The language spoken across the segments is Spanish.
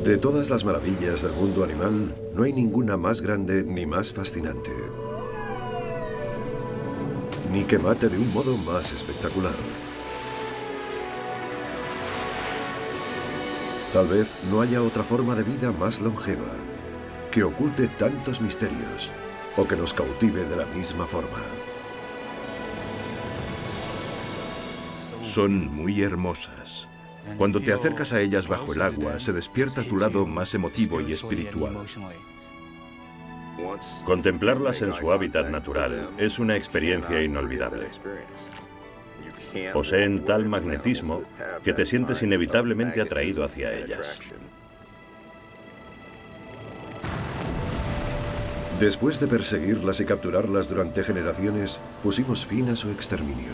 De todas las maravillas del mundo animal, no hay ninguna más grande ni más fascinante, ni que mate de un modo más espectacular. Tal vez no haya otra forma de vida más longeva, que oculte tantos misterios, o que nos cautive de la misma forma. Son muy hermosas. Cuando te acercas a ellas bajo el agua, se despierta tu lado más emotivo y espiritual. Contemplarlas en su hábitat natural es una experiencia inolvidable. Poseen tal magnetismo que te sientes inevitablemente atraído hacia ellas. Después de perseguirlas y capturarlas durante generaciones, pusimos fin a su exterminio.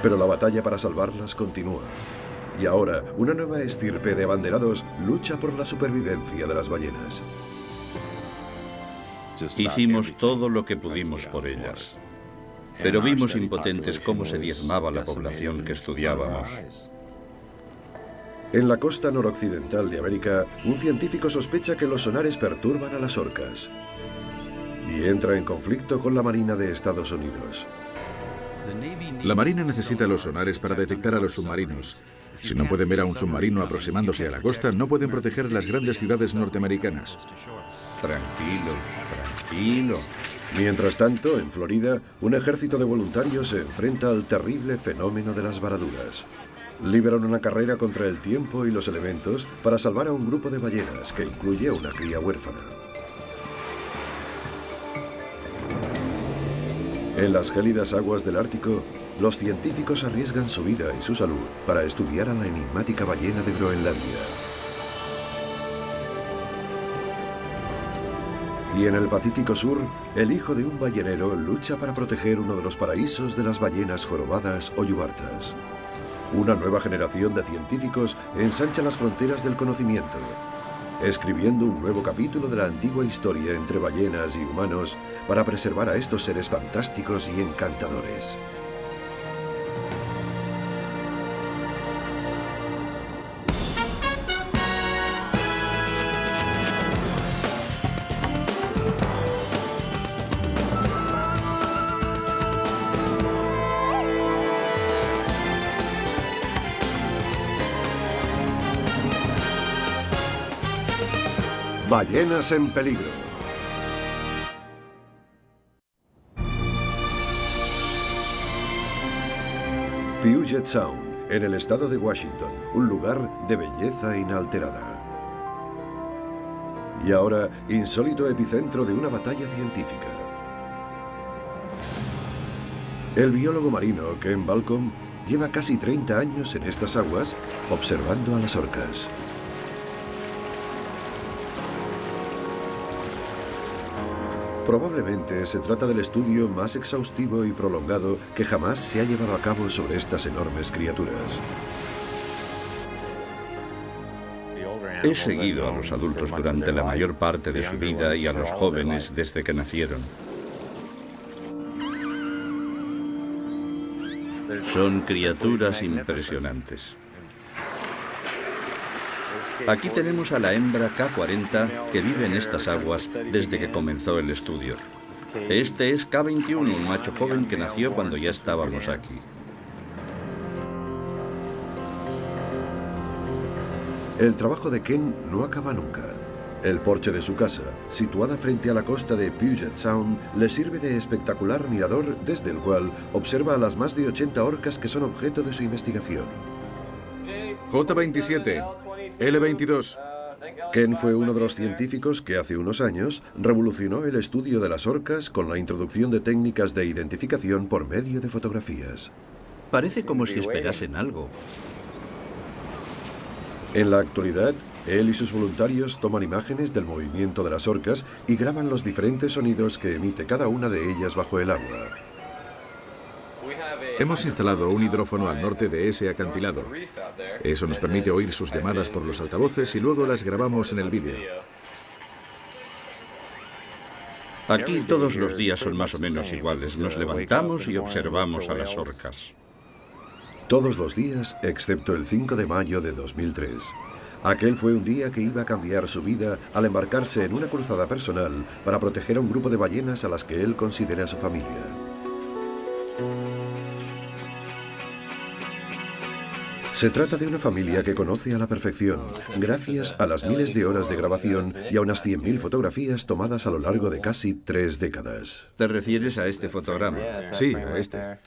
Pero la batalla para salvarlas continúa. Y ahora, una nueva estirpe de abanderados lucha por la supervivencia de las ballenas. Hicimos todo lo que pudimos por ellas. Pero vimos impotentes cómo se diezmaba la población que estudiábamos. En la costa noroccidental de América, un científico sospecha que los sonares perturban a las orcas. Y entra en conflicto con la Marina de Estados Unidos. La Marina necesita los sonares para detectar a los submarinos. Si no pueden ver a un submarino aproximándose a la costa, no pueden proteger las grandes ciudades norteamericanas. Tranquilo, tranquilo. Mientras tanto, en Florida, un ejército de voluntarios se enfrenta al terrible fenómeno de las varaduras. Libran una carrera contra el tiempo y los elementos para salvar a un grupo de ballenas que incluye a una cría huérfana. En las gélidas aguas del Ártico, los científicos arriesgan su vida y su salud para estudiar a la enigmática ballena de Groenlandia. Y en el Pacífico Sur, el hijo de un ballenero lucha para proteger uno de los paraísos de las ballenas jorobadas o yubartas. Una nueva generación de científicos ensancha las fronteras del conocimiento, escribiendo un nuevo capítulo de la antigua historia entre ballenas y humanos para preservar a estos seres fantásticos y encantadores. Ballenas en peligro. Puget Sound, en el estado de Washington, un lugar de belleza inalterada. Y ahora, insólito epicentro de una batalla científica. El biólogo marino Ken Balcom lleva casi 30 años en estas aguas observando a las orcas. Probablemente se trata del estudio más exhaustivo y prolongado que jamás se ha llevado a cabo sobre estas enormes criaturas. He seguido a los adultos durante la mayor parte de su vida y a los jóvenes desde que nacieron. Son criaturas impresionantes. Aquí tenemos a la hembra K40 que vive en estas aguas desde que comenzó el estudio. Este es K21, un macho joven que nació cuando ya estábamos aquí. El trabajo de Ken no acaba nunca. El porche de su casa, situada frente a la costa de Puget Sound, le sirve de espectacular mirador desde el cual observa a las más de 80 orcas que son objeto de su investigación. J27, L22. Ken fue uno de los científicos que hace unos años revolucionó el estudio de las orcas con la introducción de técnicas de identificación por medio de fotografías. Parece como si esperasen algo. En la actualidad, él y sus voluntarios toman imágenes del movimiento de las orcas y graban los diferentes sonidos que emite cada una de ellas bajo el agua. Hemos instalado un hidrófono al norte de ese acantilado. Eso nos permite oír sus llamadas por los altavoces y luego las grabamos en el vídeo. Aquí todos los días son más o menos iguales. Nos levantamos y observamos a las orcas. Todos los días, excepto el 5 de mayo de 2003. Aquel fue un día que iba a cambiar su vida al embarcarse en una cruzada personal para proteger a un grupo de ballenas a las que él considera su familia. Se trata de una familia que conoce a la perfección, gracias a las miles de horas de grabación y a unas 100.000 fotografías tomadas a lo largo de casi 3 décadas. ¿Te refieres a este fotograma? Sí, a este.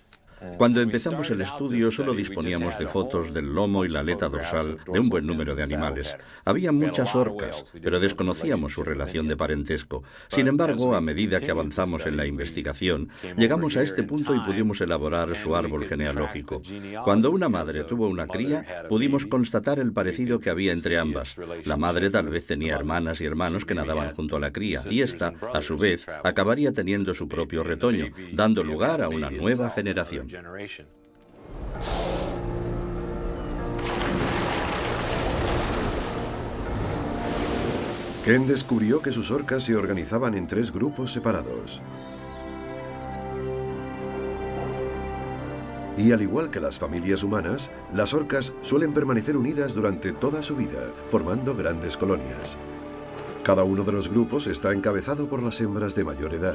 Cuando empezamos el estudio solo disponíamos de fotos del lomo y la aleta dorsal de un buen número de animales. Había muchas orcas, pero desconocíamos su relación de parentesco. Sin embargo, a medida que avanzamos en la investigación, llegamos a este punto y pudimos elaborar su árbol genealógico. Cuando una madre tuvo una cría, pudimos constatar el parecido que había entre ambas. La madre tal vez tenía hermanas y hermanos que nadaban junto a la cría, y ésta, a su vez, acabaría teniendo su propio retoño, dando lugar a una nueva generación. Ken descubrió que sus orcas se organizaban en 3 grupos separados. Y al igual que las familias humanas, las orcas suelen permanecer unidas durante toda su vida, formando grandes colonias. Cada uno de los grupos está encabezado por las hembras de mayor edad.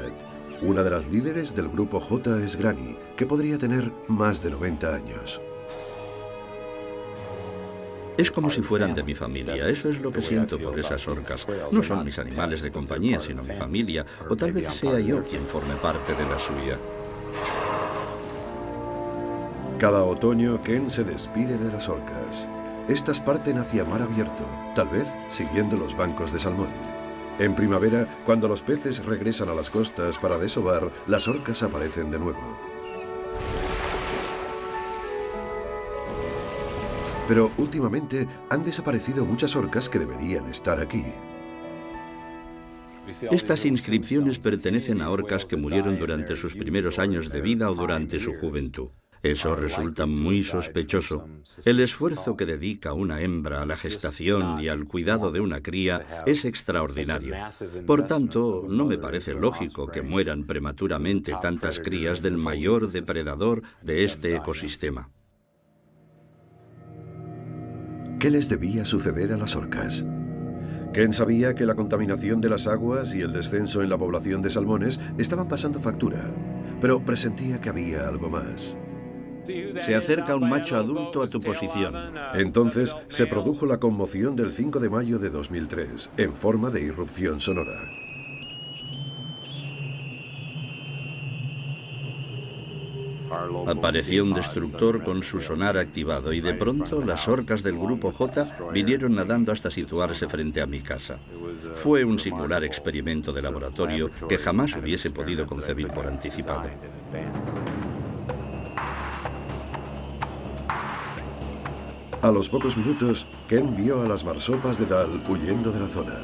Una de las líderes del grupo J es Granny, que podría tener más de 90 años. Es como si fueran de mi familia, eso es lo que siento por esas orcas. No son mis animales de compañía, sino mi familia, o tal vez sea yo quien forme parte de la suya. Cada otoño, Ken se despide de las orcas. Estas parten hacia mar abierto, tal vez siguiendo los bancos de salmón. En primavera, cuando los peces regresan a las costas para desovar, las orcas aparecen de nuevo. Pero últimamente han desaparecido muchas orcas que deberían estar aquí. Estas inscripciones pertenecen a orcas que murieron durante sus primeros años de vida o durante su juventud. Eso resulta muy sospechoso. El esfuerzo que dedica una hembra a la gestación y al cuidado de una cría es extraordinario. Por tanto, no me parece lógico que mueran prematuramente tantas crías del mayor depredador de este ecosistema. ¿Qué les debía suceder a las orcas? Ken sabía que la contaminación de las aguas y el descenso en la población de salmones estaban pasando factura, pero presentía que había algo más. Se acerca un macho adulto a tu posición. Entonces se produjo la conmoción del 5 de mayo de 2003, en forma de irrupción sonora. Apareció un destructor con su sonar activado y de pronto las orcas del grupo J vinieron nadando hasta situarse frente a mi casa. Fue un singular experimento de laboratorio que jamás hubiese podido concebir por anticipado. A los pocos minutos, Ken vio a las marsopas de Dal huyendo de la zona.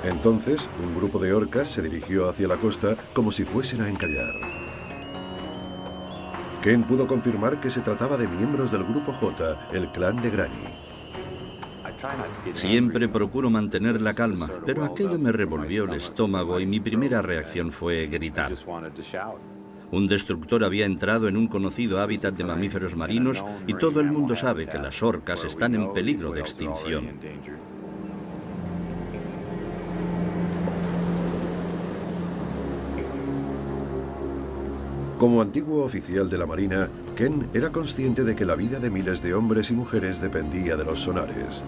Entonces, un grupo de orcas se dirigió hacia la costa como si fuesen a encallar. Ken pudo confirmar que se trataba de miembros del grupo J, el clan de Granny. Siempre procuro mantener la calma, pero aquello me revolvió el estómago y mi primera reacción fue gritar. Un destructor había entrado en un conocido hábitat de mamíferos marinos y todo el mundo sabe que las orcas están en peligro de extinción. Como antiguo oficial de la Marina, Ken era consciente de que la vida de miles de hombres y mujeres dependía de los sonares.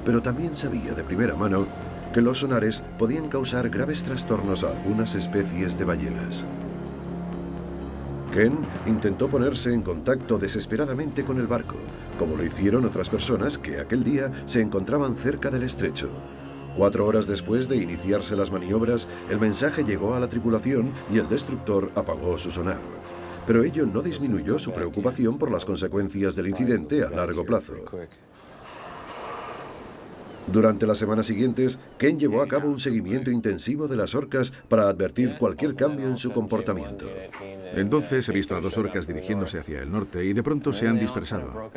Pero también sabía de primera mano que los sonares podían causar graves trastornos a algunas especies de ballenas. Ken intentó ponerse en contacto desesperadamente con el barco, como lo hicieron otras personas que aquel día se encontraban cerca del estrecho. 4 horas después de iniciarse las maniobras, el mensaje llegó a la tripulación y el destructor apagó su sonar. Pero ello no disminuyó su preocupación por las consecuencias del incidente a largo plazo. Durante las semanas siguientes, Ken llevó a cabo un seguimiento intensivo de las orcas para advertir cualquier cambio en su comportamiento. Entonces he visto a 2 orcas dirigiéndose hacia el norte y de pronto se han dispersado.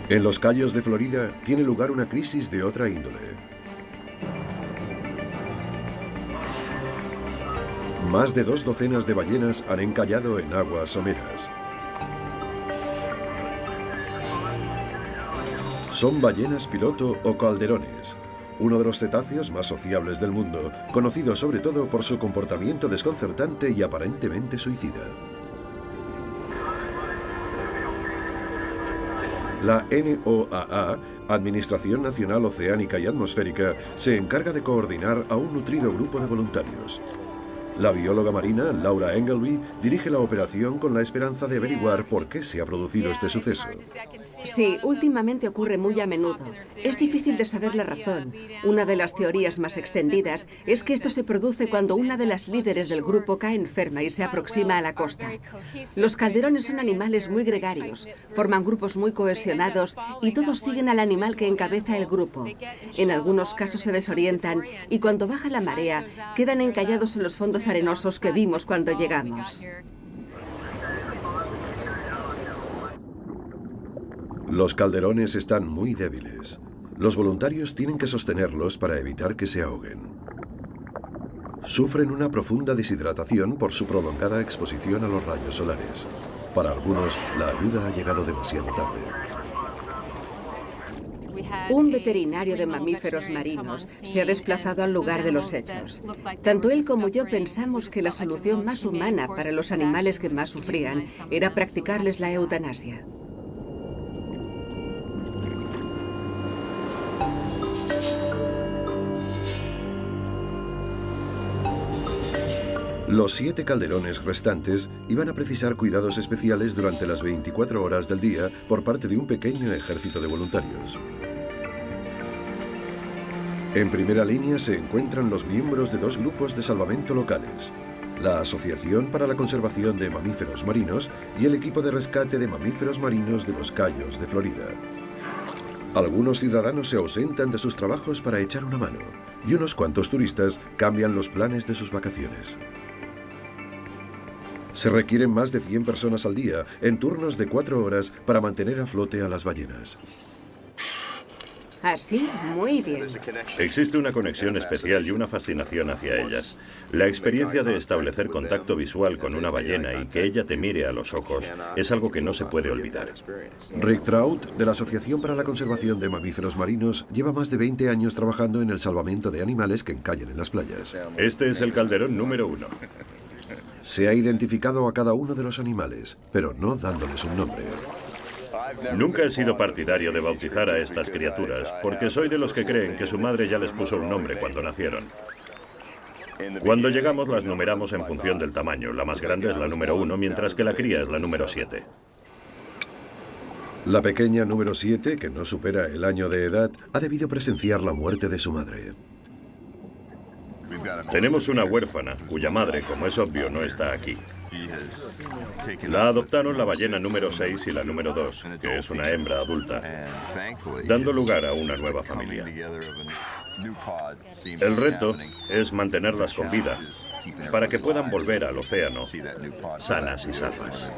En los Cayos de Florida tiene lugar una crisis de otra índole. Más de 2 docenas de ballenas han encallado en aguas someras. Son ballenas piloto o calderones, uno de los cetáceos más sociables del mundo, conocido sobre todo por su comportamiento desconcertante y aparentemente suicida. La NOAA, Administración Nacional Oceánica y Atmosférica, se encarga de coordinar a un nutrido grupo de voluntarios. La bióloga marina, Laura Engelby, dirige la operación con la esperanza de averiguar por qué se ha producido este suceso. Sí, últimamente ocurre muy a menudo. Es difícil de saber la razón. Una de las teorías más extendidas es que esto se produce cuando una de las líderes del grupo cae enferma y se aproxima a la costa. Los calderones son animales muy gregarios, forman grupos muy cohesionados y todos siguen al animal que encabeza el grupo. En algunos casos se desorientan y cuando baja la marea quedan encallados en los fondos arenosos que vimos cuando llegamos. Los calderones están muy débiles. Los voluntarios tienen que sostenerlos para evitar que se ahoguen. Sufren una profunda deshidratación por su prolongada exposición a los rayos solares. Para algunos, la ayuda ha llegado demasiado tarde. Un veterinario de mamíferos marinos se ha desplazado al lugar de los hechos. Tanto él como yo pensamos que la solución más humana para los animales que más sufrían era practicarles la eutanasia. Los 7 calderones restantes iban a precisar cuidados especiales durante las 24 horas del día por parte de un pequeño ejército de voluntarios. En primera línea se encuentran los miembros de 2 grupos de salvamento locales, la Asociación para la Conservación de Mamíferos Marinos y el equipo de rescate de mamíferos marinos de los Cayos de Florida. Algunos ciudadanos se ausentan de sus trabajos para echar una mano y unos cuantos turistas cambian los planes de sus vacaciones. Se requieren más de 100 personas al día en turnos de 4 horas para mantener a flote a las ballenas. Así, muy bien. Existe una conexión especial y una fascinación hacia ellas. La experiencia de establecer contacto visual con una ballena y que ella te mire a los ojos es algo que no se puede olvidar. Rick Trout, de la Asociación para la Conservación de Mamíferos Marinos, lleva más de 20 años trabajando en el salvamento de animales que encallan en las playas. Este es el calderón número 1. Se ha identificado a cada uno de los animales, pero no dándoles un nombre. Nunca he sido partidario de bautizar a estas criaturas, porque soy de los que creen que su madre ya les puso un nombre cuando nacieron. Cuando llegamos las numeramos en función del tamaño. La más grande es la número 1, mientras que la cría es la número 7. La pequeña número 7, que no supera el año de edad, ha debido presenciar la muerte de su madre. Tenemos una huérfana, cuya madre, como es obvio, no está aquí. La adoptaron la ballena número 6 y la número 2, que es una hembra adulta, dando lugar a una nueva familia. El reto es mantenerlas con vida, para que puedan volver al océano, sanas y salvas.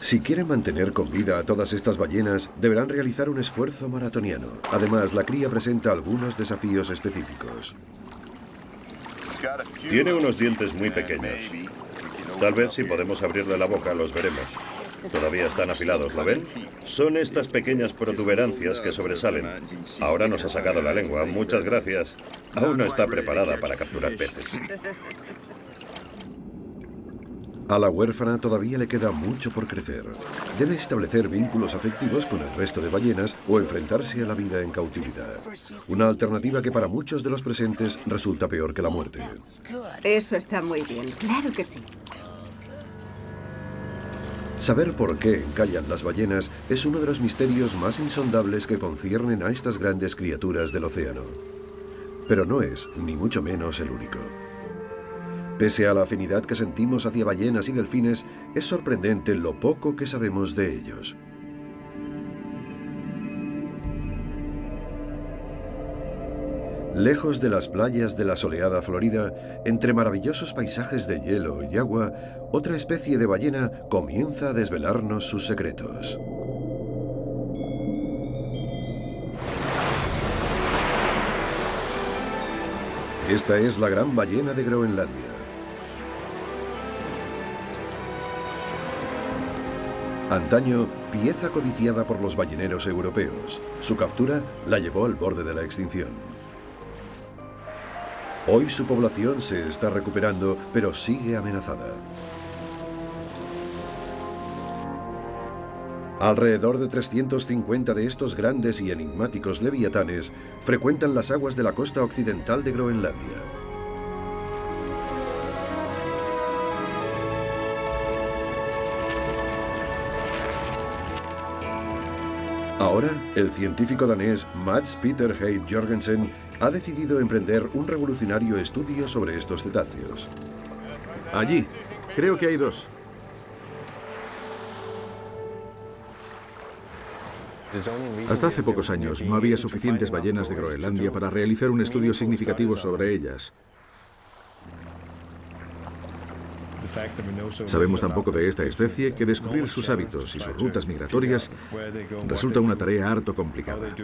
Si quieren mantener con vida a todas estas ballenas, deberán realizar un esfuerzo maratoniano. Además, la cría presenta algunos desafíos específicos. Tiene unos dientes muy pequeños. Tal vez si podemos abrirle la boca los veremos. Todavía están afilados, ¿lo ven? Son estas pequeñas protuberancias que sobresalen. Ahora nos ha sacado la lengua. Muchas gracias. Aún no está preparada para capturar peces. A la huérfana todavía le queda mucho por crecer. Debe establecer vínculos afectivos con el resto de ballenas o enfrentarse a la vida en cautividad. Una alternativa que para muchos de los presentes resulta peor que la muerte. Eso está muy bien, claro que sí. Saber por qué encallan las ballenas es uno de los misterios más insondables que conciernen a estas grandes criaturas del océano. Pero no es, ni mucho menos, el único. Pese a la afinidad que sentimos hacia ballenas y delfines, es sorprendente lo poco que sabemos de ellos. Lejos de las playas de la soleada Florida, entre maravillosos paisajes de hielo y agua, otra especie de ballena comienza a desvelarnos sus secretos. Esta es la gran ballena de Groenlandia. Antaño, pieza codiciada por los balleneros europeos. Su captura la llevó al borde de la extinción. Hoy su población se está recuperando, pero sigue amenazada. Alrededor de 350 de estos grandes y enigmáticos leviatanes frecuentan las aguas de la costa occidental de Groenlandia. Ahora, el científico danés Mads Peter Heid Jorgensen ha decidido emprender un revolucionario estudio sobre estos cetáceos. Allí. Creo que hay dos. Hasta hace pocos años no había suficientes ballenas de Groenlandia para realizar un estudio significativo sobre ellas. Sabemos tan poco de esta especie que descubrir sus hábitos y sus rutas migratorias resulta una tarea harto complicada.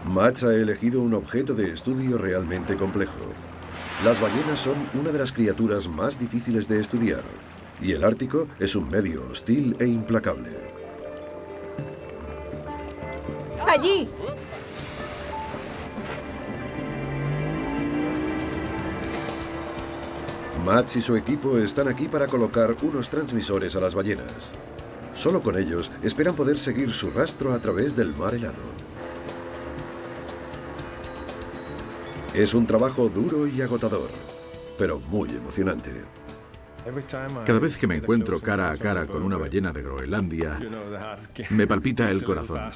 Mads ha elegido un objeto de estudio realmente complejo. Las ballenas son una de las criaturas más difíciles de estudiar, y el Ártico es un medio hostil e implacable. ¡Allí! Mads y su equipo están aquí para colocar unos transmisores a las ballenas. Solo con ellos esperan poder seguir su rastro a través del mar helado. Es un trabajo duro y agotador, pero muy emocionante. Cada vez que me encuentro cara a cara con una ballena de Groenlandia, me palpita el corazón.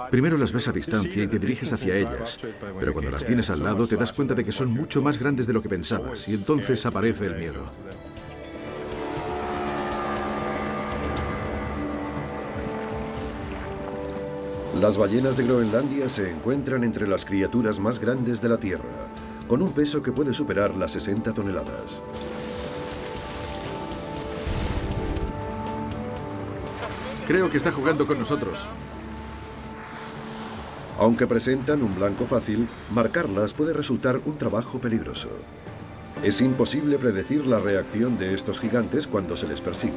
Primero las ves a distancia y te diriges hacia ellas, pero cuando las tienes al lado te das cuenta de que son mucho más grandes de lo que pensabas y entonces aparece el miedo. Las ballenas de Groenlandia se encuentran entre las criaturas más grandes de la Tierra, con un peso que puede superar las 60 toneladas. Creo que está jugando con nosotros. Aunque presentan un blanco fácil, marcarlas puede resultar un trabajo peligroso. Es imposible predecir la reacción de estos gigantes cuando se les persigue.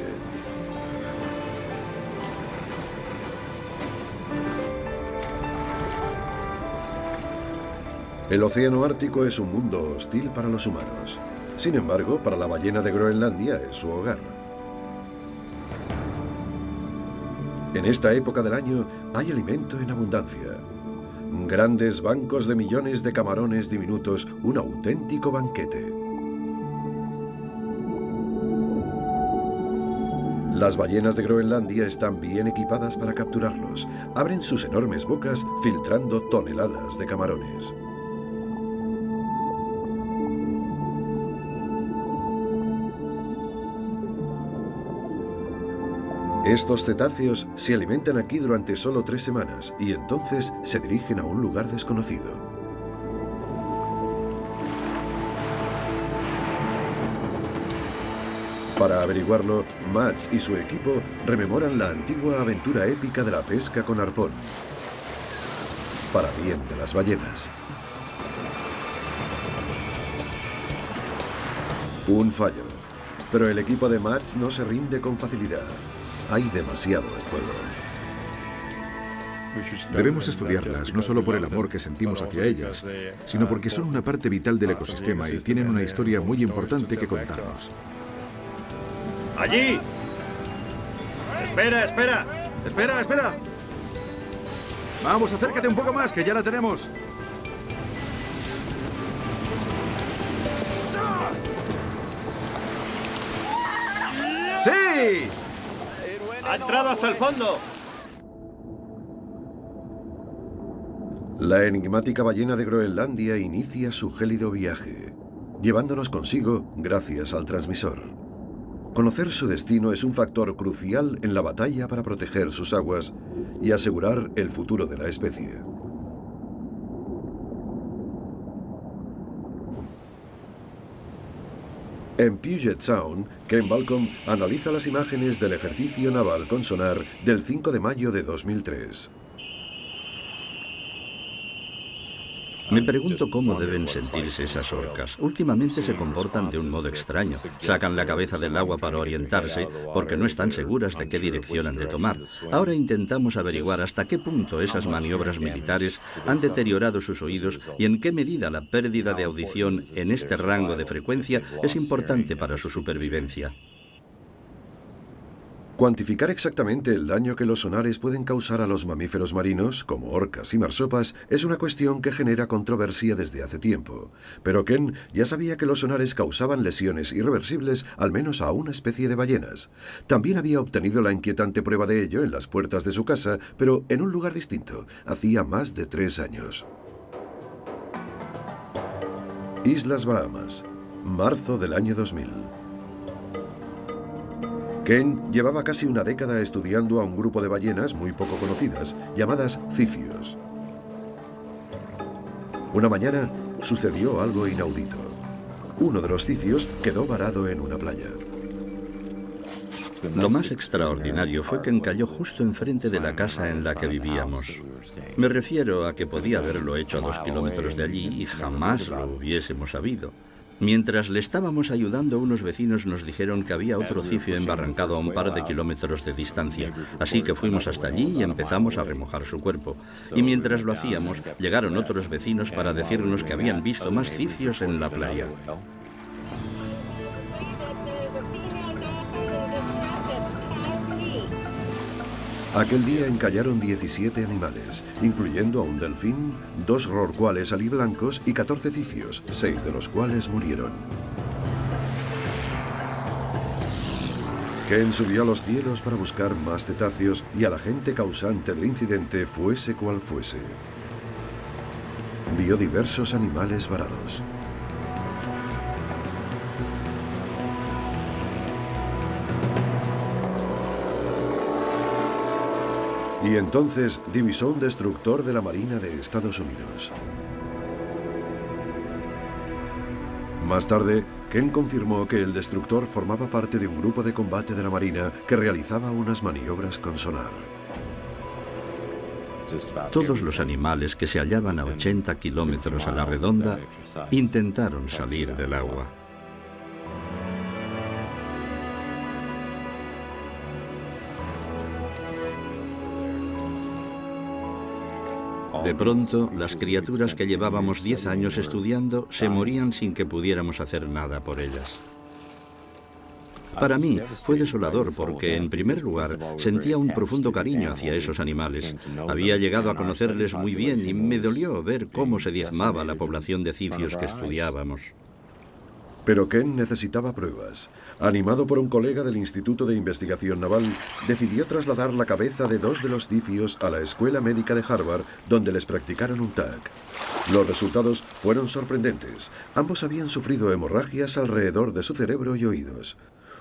El océano Ártico es un mundo hostil para los humanos. Sin embargo, para la ballena de Groenlandia es su hogar. En esta época del año hay alimento en abundancia. Grandes bancos de millones de camarones diminutos, un auténtico banquete. Las ballenas de Groenlandia están bien equipadas para capturarlos. Abren sus enormes bocas filtrando toneladas de camarones. Estos cetáceos se alimentan aquí durante solo 3 semanas y entonces se dirigen a un lugar desconocido. Para averiguarlo, Mads y su equipo rememoran la antigua aventura épica de la pesca con arpón. Para bien de las ballenas. Un fallo. Pero el equipo de Mads no se rinde con facilidad. Hay demasiado en juego. Debemos estudiarlas, no solo por el amor que sentimos hacia ellas, sino porque son una parte vital del ecosistema y tienen una historia muy importante que contarnos. ¡Allí! ¡Espera, espera! ¡Espera, espera! Vamos, acércate un poco más, que ya la tenemos. ¡Sí! ¡Ha entrado hasta el fondo! La enigmática ballena de Groenlandia inicia su gélido viaje, llevándonos consigo gracias al transmisor. Conocer su destino es un factor crucial en la batalla para proteger sus aguas y asegurar el futuro de la especie. En Puget Sound, Ken Balcom analiza las imágenes del ejercicio naval con sonar del 5 de mayo de 2003. Me pregunto cómo deben sentirse esas orcas. Últimamente se comportan de un modo extraño. Sacan la cabeza del agua para orientarse porque no están seguras de qué dirección han de tomar. Ahora intentamos averiguar hasta qué punto esas maniobras militares han deteriorado sus oídos y en qué medida la pérdida de audición en este rango de frecuencia es importante para su supervivencia. Cuantificar exactamente el daño que los sonares pueden causar a los mamíferos marinos, como orcas y marsopas, es una cuestión que genera controversia desde hace tiempo. Pero Ken ya sabía que los sonares causaban lesiones irreversibles al menos a una especie de ballenas. También había obtenido la inquietante prueba de ello en las puertas de su casa, pero en un lugar distinto, hacía más de 3 años. Islas Bahamas, marzo del año 2000. Ken llevaba casi una década estudiando a un grupo de ballenas muy poco conocidas, llamadas cifios. Una mañana sucedió algo inaudito. Uno de los cifios quedó varado en una playa. Lo más extraordinario fue que encalló justo enfrente de la casa en la que vivíamos. Me refiero a que podía haberlo hecho a 2 kilómetros de allí y jamás lo hubiésemos sabido. Mientras le estábamos ayudando, unos vecinos nos dijeron que había otro cifio embarrancado a un par de kilómetros de distancia. Así que fuimos hasta allí y empezamos a remojar su cuerpo. Y mientras lo hacíamos, llegaron otros vecinos para decirnos que habían visto más cifios en la playa. Aquel día encallaron 17 animales, incluyendo a un delfín, 2 rorcuales aliblancos y 14 cifios, 6 de los cuales murieron. Ken subió a los cielos para buscar más cetáceos y al agente causante del incidente, fuese cual fuese. Vio diversos animales varados. Y entonces divisó un destructor de la Marina de Estados Unidos. Más tarde, Ken confirmó que el destructor formaba parte de un grupo de combate de la Marina que realizaba unas maniobras con sonar. Todos los animales que se hallaban a 80 kilómetros a la redonda intentaron salir del agua. De pronto, las criaturas que llevábamos 10 años estudiando se morían sin que pudiéramos hacer nada por ellas. Para mí fue desolador porque, en primer lugar, sentía un profundo cariño hacia esos animales. Había llegado a conocerles muy bien y me dolió ver cómo se diezmaba la población de cifios que estudiábamos. Pero Ken necesitaba pruebas. Animado por un colega del Instituto de Investigación Naval, decidió trasladar la cabeza de 2 de los cifios a la Escuela Médica de Harvard, donde les practicaron un TAC. Los resultados fueron sorprendentes. Ambos habían sufrido hemorragias alrededor de su cerebro y oídos.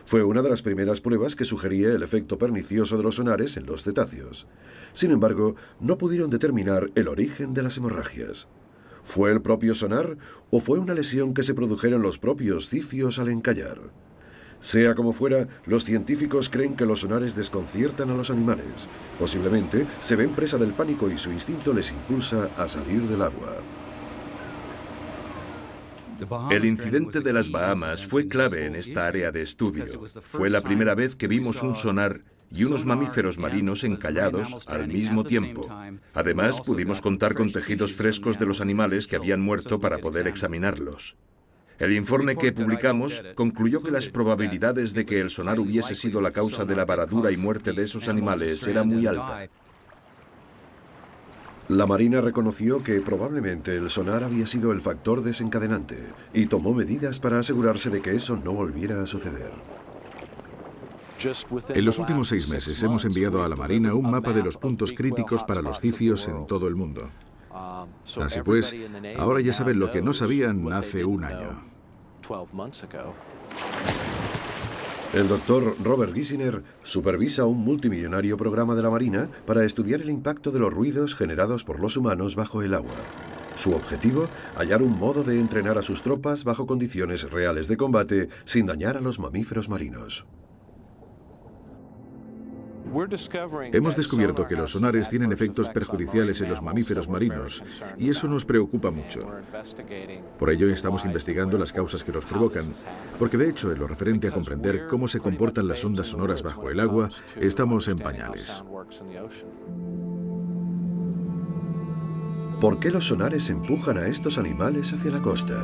Fue una de las primeras pruebas que sugería el efecto pernicioso de los sonares en los cetáceos. Sin embargo, no pudieron determinar el origen de las hemorragias. ¿Fue el propio sonar o fue una lesión que se produjeron los propios cifios al encallar? Sea como fuera, los científicos creen que los sonares desconciertan a los animales. Posiblemente se ven presa del pánico y su instinto les impulsa a salir del agua. El incidente de las Bahamas fue clave en esta área de estudio. Fue la primera vez que vimos un sonar y unos mamíferos marinos encallados al mismo tiempo. Además, pudimos contar con tejidos frescos de los animales que habían muerto para poder examinarlos. El informe que publicamos concluyó que las probabilidades de que el sonar hubiese sido la causa de la varadura y muerte de esos animales era muy alta. La Marina reconoció que probablemente el sonar había sido el factor desencadenante y tomó medidas para asegurarse de que eso no volviera a suceder. En los últimos 6 meses hemos enviado a la Marina un mapa de los puntos críticos para los cifios en todo el mundo. Así pues, ahora ya saben lo que no sabían hace un año. El doctor Robert Giesiner supervisa un multimillonario programa de la Marina para estudiar el impacto de los ruidos generados por los humanos bajo el agua. Su objetivo, hallar un modo de entrenar a sus tropas bajo condiciones reales de combate sin dañar a los mamíferos marinos. Hemos descubierto que los sonares tienen efectos perjudiciales en los mamíferos marinos y eso nos preocupa mucho. Por ello estamos investigando las causas que los provocan, porque de hecho en lo referente a comprender cómo se comportan las ondas sonoras bajo el agua, estamos en pañales. ¿Por qué los sonares empujan a estos animales hacia la costa?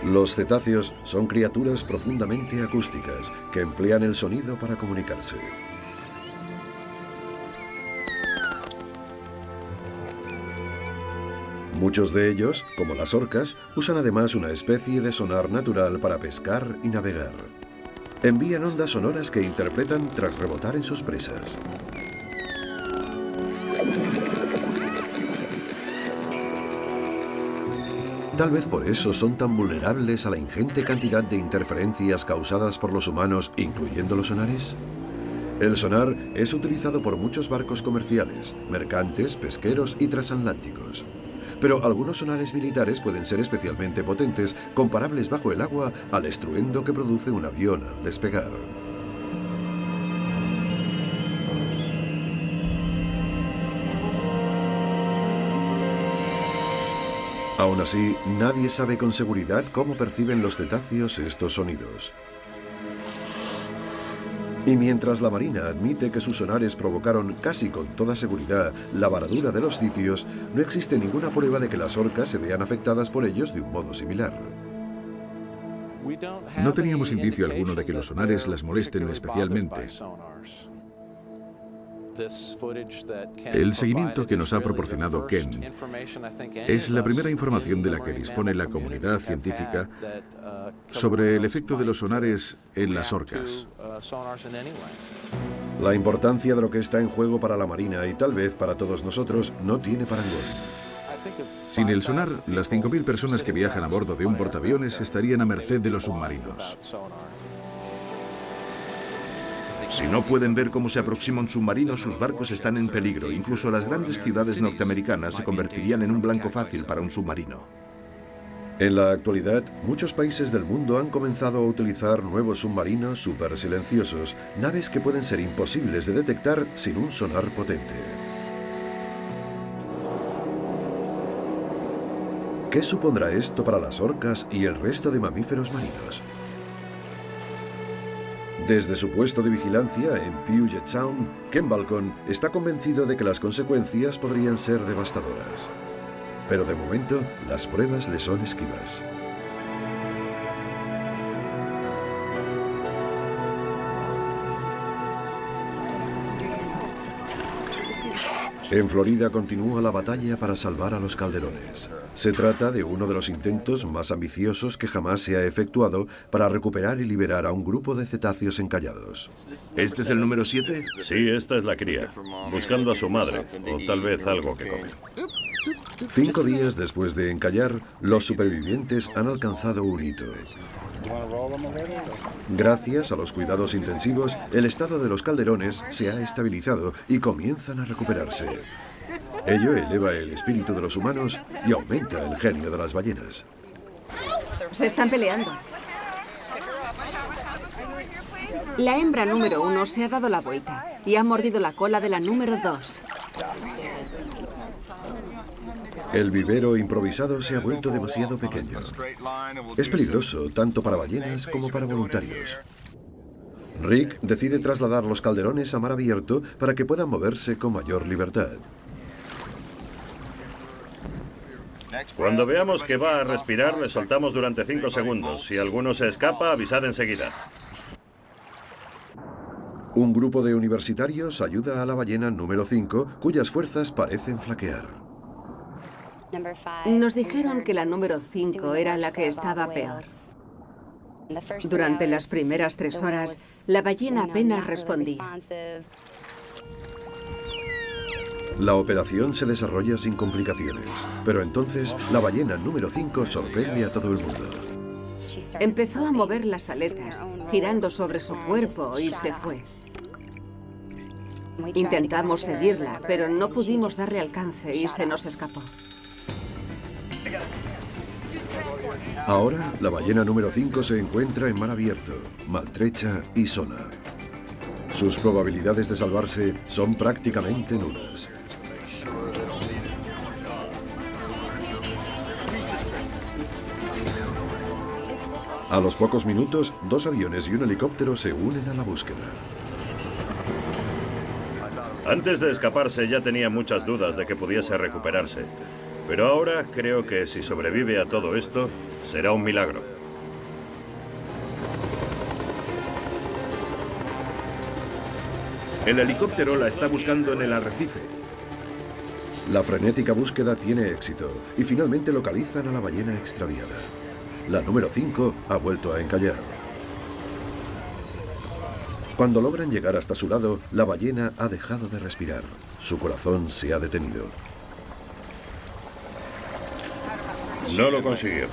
Los cetáceos son criaturas profundamente acústicas que emplean el sonido para comunicarse. Muchos de ellos, como las orcas, usan además una especie de sonar natural para pescar y navegar. Envían ondas sonoras que interpretan tras rebotar en sus presas. Tal vez por eso son tan vulnerables a la ingente cantidad de interferencias causadas por los humanos, incluyendo los sonares. El sonar es utilizado por muchos barcos comerciales, mercantes, pesqueros y transatlánticos. Pero algunos sonares militares pueden ser especialmente potentes, comparables bajo el agua al estruendo que produce un avión al despegar. Aún así, nadie sabe con seguridad cómo perciben los cetáceos estos sonidos. Y mientras la Marina admite que sus sonares provocaron casi con toda seguridad la varadura de los cifios, no existe ninguna prueba de que las orcas se vean afectadas por ellos de un modo similar. No teníamos indicio alguno de que los sonares las molesten especialmente. El seguimiento que nos ha proporcionado Ken es la primera información de la que dispone la comunidad científica sobre el efecto de los sonares en las orcas. La importancia de lo que está en juego para la Marina y tal vez para todos nosotros no tiene parangón. Sin el sonar, las 5.000 personas que viajan a bordo de un portaaviones estarían a merced de los submarinos. Si no pueden ver cómo se aproxima un submarino, sus barcos están en peligro. Incluso las grandes ciudades norteamericanas se convertirían en un blanco fácil para un submarino. En la actualidad, muchos países del mundo han comenzado a utilizar nuevos submarinos súper silenciosos, naves que pueden ser imposibles de detectar sin un sonar potente. ¿Qué supondrá esto para las orcas y el resto de mamíferos marinos? Desde su puesto de vigilancia en Puget Sound, Ken Balcon está convencido de que las consecuencias podrían ser devastadoras. Pero de momento, las pruebas le son esquivas. En Florida continúa la batalla para salvar a los calderones. Se trata de uno de los intentos más ambiciosos que jamás se ha efectuado para recuperar y liberar a un grupo de cetáceos encallados. ¿Este es el número 7? Sí, esta es la cría, buscando a su madre, o tal vez algo que comer. 5 días después de encallar, los supervivientes han alcanzado un hito. Gracias a los cuidados intensivos, el estado de los calderones se ha estabilizado y comienzan a recuperarse. Ello eleva el espíritu de los humanos y aumenta el genio de las ballenas. Se están peleando. La hembra número 1 se ha dado la vuelta y ha mordido la cola de la número 2. El vivero improvisado se ha vuelto demasiado pequeño. Es peligroso tanto para ballenas como para voluntarios. Rick decide trasladar los calderones a mar abierto para que puedan moverse con mayor libertad. Cuando veamos que va a respirar, le soltamos durante 5 segundos. Si alguno se escapa, avisad enseguida. Un grupo de universitarios ayuda a la ballena número 5, cuyas fuerzas parecen flaquear. Nos dijeron que la número 5 era la que estaba peor. Durante las primeras 3 horas, la ballena apenas respondía. La operación se desarrolla sin complicaciones, pero entonces la ballena número 5 sorprende a todo el mundo. Empezó a mover las aletas, girando sobre su cuerpo y se fue. Intentamos seguirla, pero no pudimos darle alcance y se nos escapó. Ahora, la ballena número 5 se encuentra en mar abierto, maltrecha y sola. Sus probabilidades de salvarse son prácticamente nulas. A los pocos minutos, 2 aviones y un helicóptero se unen a la búsqueda. Antes de escaparse ya tenía muchas dudas de que pudiese recuperarse. Pero ahora creo que si sobrevive a todo esto, será un milagro. El helicóptero la está buscando en el arrecife. La frenética búsqueda tiene éxito y finalmente localizan a la ballena extraviada. La número 5 ha vuelto a encallar. Cuando logran llegar hasta su lado, la ballena ha dejado de respirar. Su corazón se ha detenido. No lo consiguió.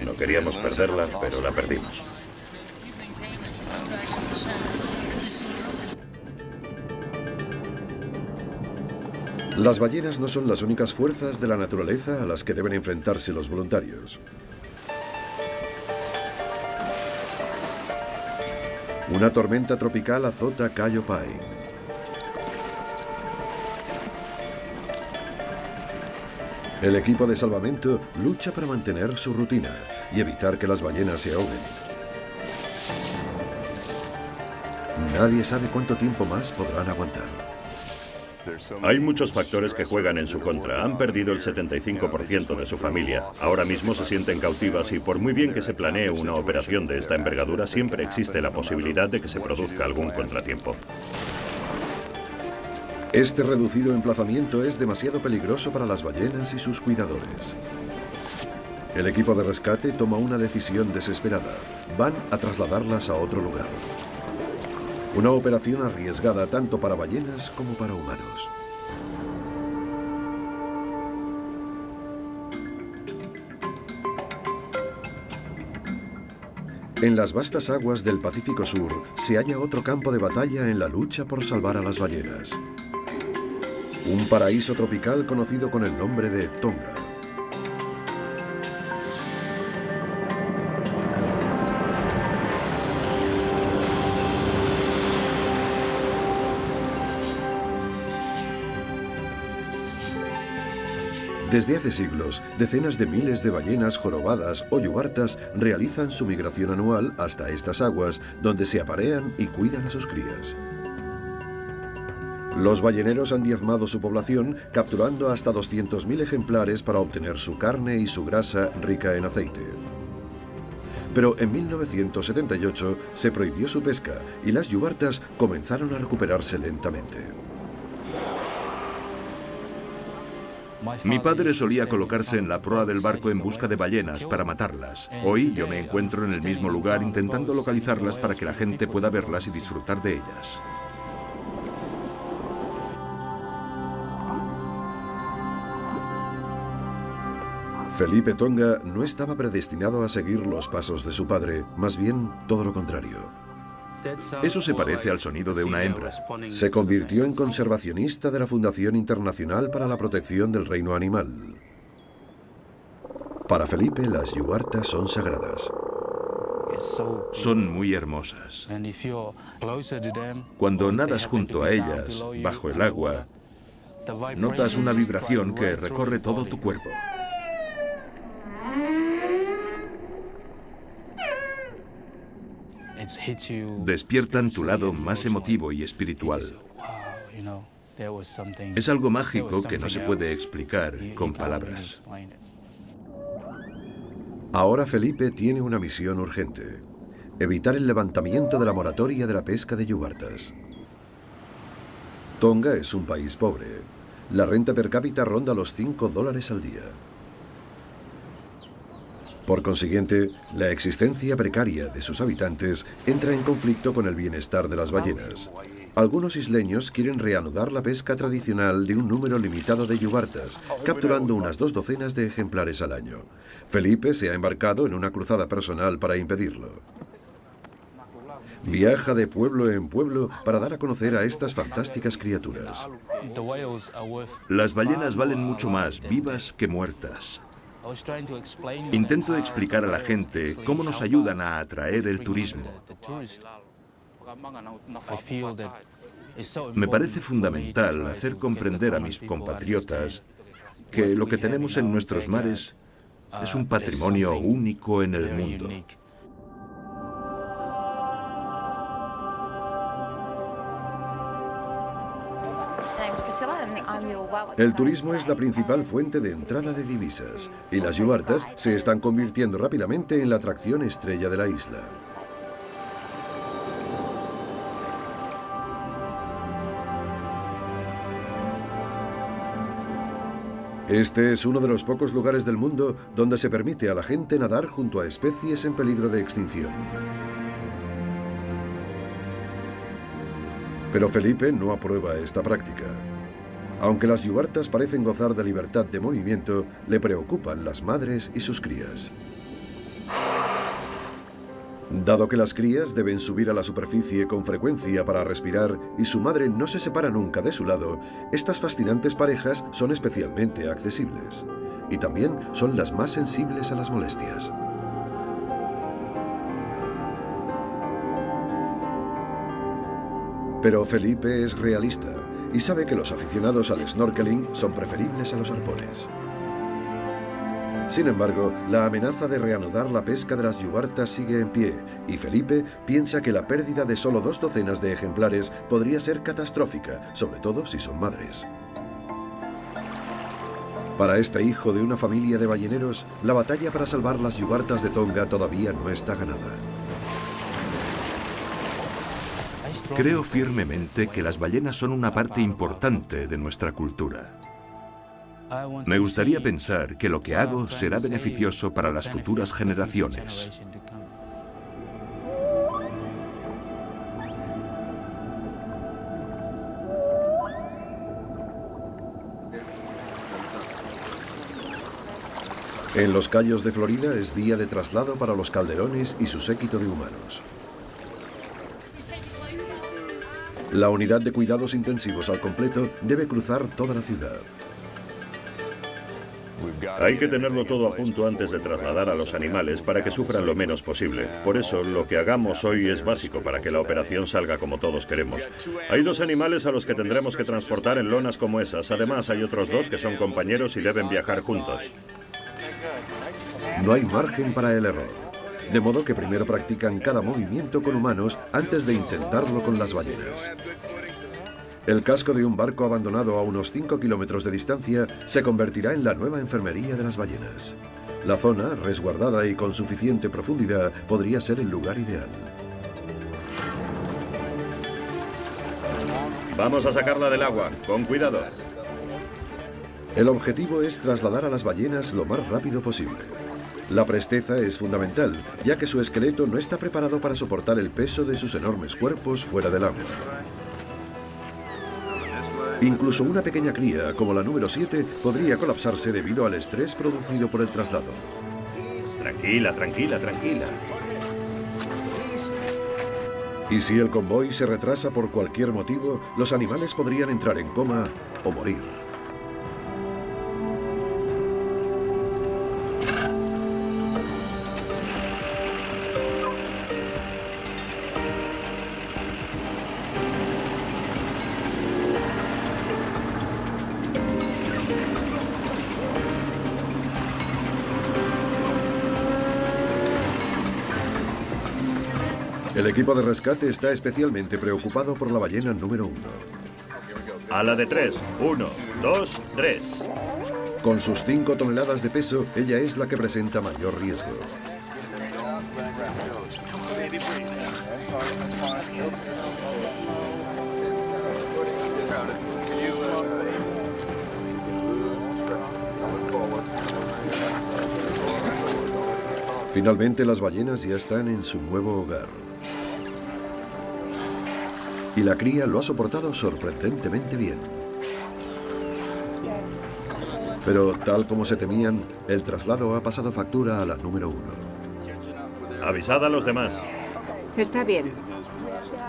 No queríamos perderla, pero la perdimos. Las ballenas no son las únicas fuerzas de la naturaleza a las que deben enfrentarse los voluntarios. Una tormenta tropical azota Cayo Pine. El equipo de salvamento lucha para mantener su rutina y evitar que las ballenas se ahoguen. Nadie sabe cuánto tiempo más podrán aguantar. Hay muchos factores que juegan en su contra. Han perdido el 75% de su familia. Ahora mismo se sienten cautivas y por muy bien que se planee una operación de esta envergadura, siempre existe la posibilidad de que se produzca algún contratiempo. Este reducido emplazamiento es demasiado peligroso para las ballenas y sus cuidadores. El equipo de rescate toma una decisión desesperada. Van a trasladarlas a otro lugar. Una operación arriesgada tanto para ballenas como para humanos. En las vastas aguas del Pacífico Sur se halla otro campo de batalla en la lucha por salvar a las ballenas. Un paraíso tropical conocido con el nombre de Tonga. Desde hace siglos, decenas de miles de ballenas jorobadas o yubartas realizan su migración anual hasta estas aguas, donde se aparean y cuidan a sus crías. Los balleneros han diezmado su población, capturando hasta 200.000 ejemplares para obtener su carne y su grasa rica en aceite. Pero en 1978 se prohibió su pesca y las yubartas comenzaron a recuperarse lentamente. Mi padre solía colocarse en la proa del barco en busca de ballenas para matarlas. Hoy yo me encuentro en el mismo lugar intentando localizarlas para que la gente pueda verlas y disfrutar de ellas. Felipe Tonga no estaba predestinado a seguir los pasos de su padre, más bien todo lo contrario. Eso se parece al sonido de una hembra. Se convirtió en conservacionista de la Fundación Internacional para la Protección del Reino Animal. Para Felipe, las yubartas son sagradas. Son muy hermosas. Cuando nadas junto a ellas, bajo el agua, notas una vibración que recorre todo tu cuerpo. Despiertan tu lado más emotivo y espiritual. Es algo mágico que no se puede explicar con palabras. Ahora Felipe tiene una misión urgente: evitar el levantamiento de la moratoria de la pesca de yubartas. Tonga es un país pobre. La renta per cápita ronda los $5 al día. Por consiguiente, la existencia precaria de sus habitantes entra en conflicto con el bienestar de las ballenas. Algunos isleños quieren reanudar la pesca tradicional de un número limitado de yubartas, capturando unas 2 docenas de ejemplares al año. Felipe se ha embarcado en una cruzada personal para impedirlo. Viaja de pueblo en pueblo para dar a conocer a estas fantásticas criaturas. Las ballenas valen mucho más vivas que muertas. Intento explicar a la gente cómo nos ayudan a atraer el turismo. Me parece fundamental hacer comprender a mis compatriotas que lo que tenemos en nuestros mares es un patrimonio único en el mundo. El turismo es la principal fuente de entrada de divisas y las yubartas se están convirtiendo rápidamente en la atracción estrella de la isla. Este es uno de los pocos lugares del mundo donde se permite a la gente nadar junto a especies en peligro de extinción. Pero Felipe no aprueba esta práctica. Aunque las yubartas parecen gozar de libertad de movimiento, le preocupan las madres y sus crías. Dado que las crías deben subir a la superficie con frecuencia para respirar y su madre no se separa nunca de su lado, estas fascinantes parejas son especialmente accesibles. Y también son las más sensibles a las molestias. Pero Felipe es realista y sabe que los aficionados al snorkeling son preferibles a los arpones. Sin embargo, la amenaza de reanudar la pesca de las yubartas sigue en pie y Felipe piensa que la pérdida de solo 2 docenas de ejemplares podría ser catastrófica, sobre todo si son madres. Para este hijo de una familia de balleneros, la batalla para salvar las yubartas de Tonga todavía no está ganada. Creo firmemente que las ballenas son una parte importante de nuestra cultura. Me gustaría pensar que lo que hago será beneficioso para las futuras generaciones. En los Cayos de Florida es día de traslado para los Calderones y su séquito de humanos. La unidad de cuidados intensivos al completo debe cruzar toda la ciudad. Hay que tenerlo todo a punto antes de trasladar a los animales para que sufran lo menos posible. Por eso, lo que hagamos hoy es básico para que la operación salga como todos queremos. Hay 2 animales a los que tendremos que transportar en lonas como esas. Además, hay otros 2 que son compañeros y deben viajar juntos. No hay margen para el error. De modo que primero practican cada movimiento con humanos antes de intentarlo con las ballenas. El casco de un barco abandonado a unos 5 kilómetros de distancia se convertirá en la nueva enfermería de las ballenas. La zona, resguardada y con suficiente profundidad, podría ser el lugar ideal. Vamos a sacarla del agua, con cuidado. El objetivo es trasladar a las ballenas lo más rápido posible. La presteza es fundamental, ya que su esqueleto no está preparado para soportar el peso de sus enormes cuerpos fuera del agua. Incluso una pequeña cría, como la número 7, podría colapsarse debido al estrés producido por el traslado. Tranquila, tranquila, tranquila. Y si el convoy se retrasa por cualquier motivo, los animales podrían entrar en coma o morir. El equipo de rescate está especialmente preocupado por la ballena número 1. A la de 3. 1, 2, 3. Con sus 5 toneladas de peso, ella es la que presenta mayor riesgo. Finalmente, las ballenas ya están en su nuevo hogar. Y la cría lo ha soportado sorprendentemente bien. Pero, tal como se temían, el traslado ha pasado factura a la número 1. Avisad a los demás. Está bien.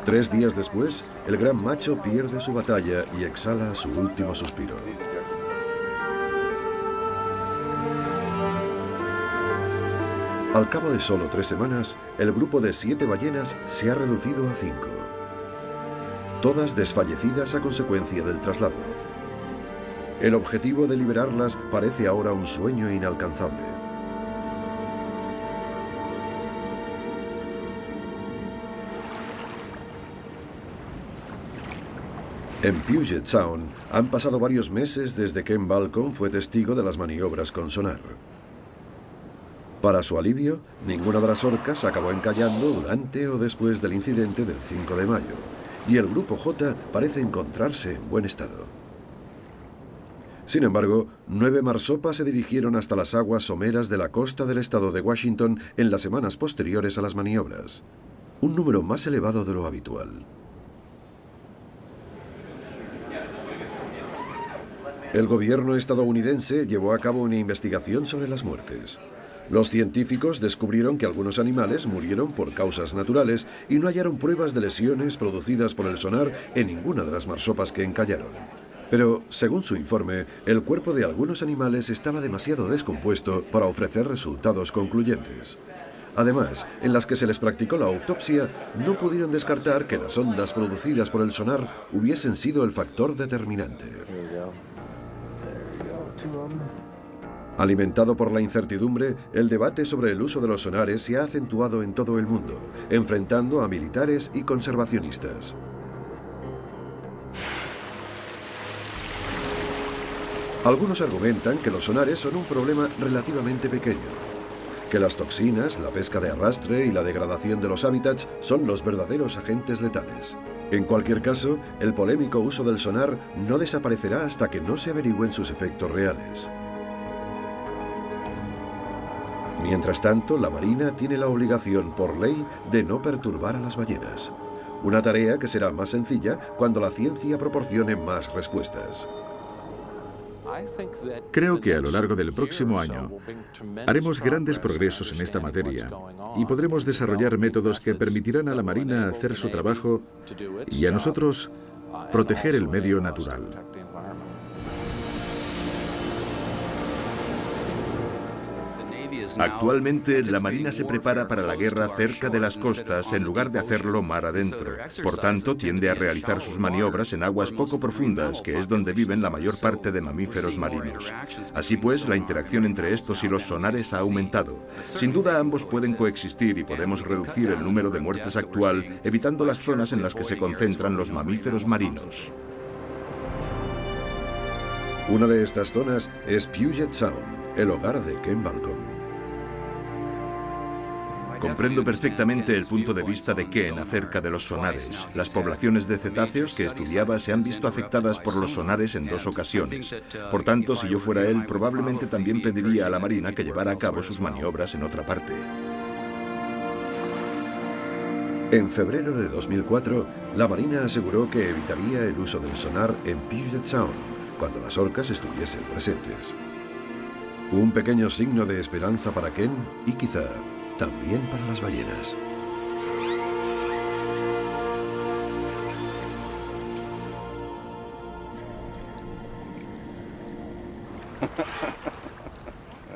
3 días después, el gran macho pierde su batalla y exhala su último suspiro. Al cabo de solo 3 semanas, el grupo de 7 ballenas se ha reducido a 5. Todas desfallecidas a consecuencia del traslado. El objetivo de liberarlas parece ahora un sueño inalcanzable. En Puget Sound han pasado varios meses desde que Ken Balcom fue testigo de las maniobras con sonar. Para su alivio, ninguna de las orcas acabó encallando durante o después del incidente del 5 de mayo, y el Grupo J parece encontrarse en buen estado. Sin embargo, 9 marsopas se dirigieron hasta las aguas someras de la costa del estado de Washington en las semanas posteriores a las maniobras, un número más elevado de lo habitual. El gobierno estadounidense llevó a cabo una investigación sobre las muertes. Los científicos descubrieron que algunos animales murieron por causas naturales y no hallaron pruebas de lesiones producidas por el sonar en ninguna de las marsopas que encallaron. Pero, según su informe, el cuerpo de algunos animales estaba demasiado descompuesto para ofrecer resultados concluyentes. Además, en las que se les practicó la autopsia, no pudieron descartar que las ondas producidas por el sonar hubiesen sido el factor determinante. Alimentado por la incertidumbre, el debate sobre el uso de los sonares se ha acentuado en todo el mundo, enfrentando a militares y conservacionistas. Algunos argumentan que los sonares son un problema relativamente pequeño, que las toxinas, la pesca de arrastre y la degradación de los hábitats son los verdaderos agentes letales. En cualquier caso, el polémico uso del sonar no desaparecerá hasta que no se averigüen sus efectos reales. Mientras tanto, la Marina tiene la obligación por ley de no perturbar a las ballenas, una tarea que será más sencilla cuando la ciencia proporcione más respuestas. Creo que a lo largo del próximo año haremos grandes progresos en esta materia y podremos desarrollar métodos que permitirán a la Marina hacer su trabajo y a nosotros proteger el medio natural. Actualmente, la Marina se prepara para la guerra cerca de las costas en lugar de hacerlo mar adentro. Por tanto, tiende a realizar sus maniobras en aguas poco profundas, que es donde viven la mayor parte de mamíferos marinos. Así pues, la interacción entre estos y los sonares ha aumentado. Sin duda, ambos pueden coexistir y podemos reducir el número de muertes actual, evitando las zonas en las que se concentran los mamíferos marinos. Una de estas zonas es Puget Sound, el hogar de Ken Balcom. Comprendo perfectamente el punto de vista de Ken acerca de los sonares. Las poblaciones de cetáceos que estudiaba se han visto afectadas por los sonares en 2 ocasiones. Por tanto, si yo fuera él, probablemente también pediría a la Marina que llevara a cabo sus maniobras en otra parte. En febrero de 2004, la Marina aseguró que evitaría el uso del sonar en Puget Sound cuando las orcas estuviesen presentes. Un pequeño signo de esperanza para Ken y quizá también para las ballenas.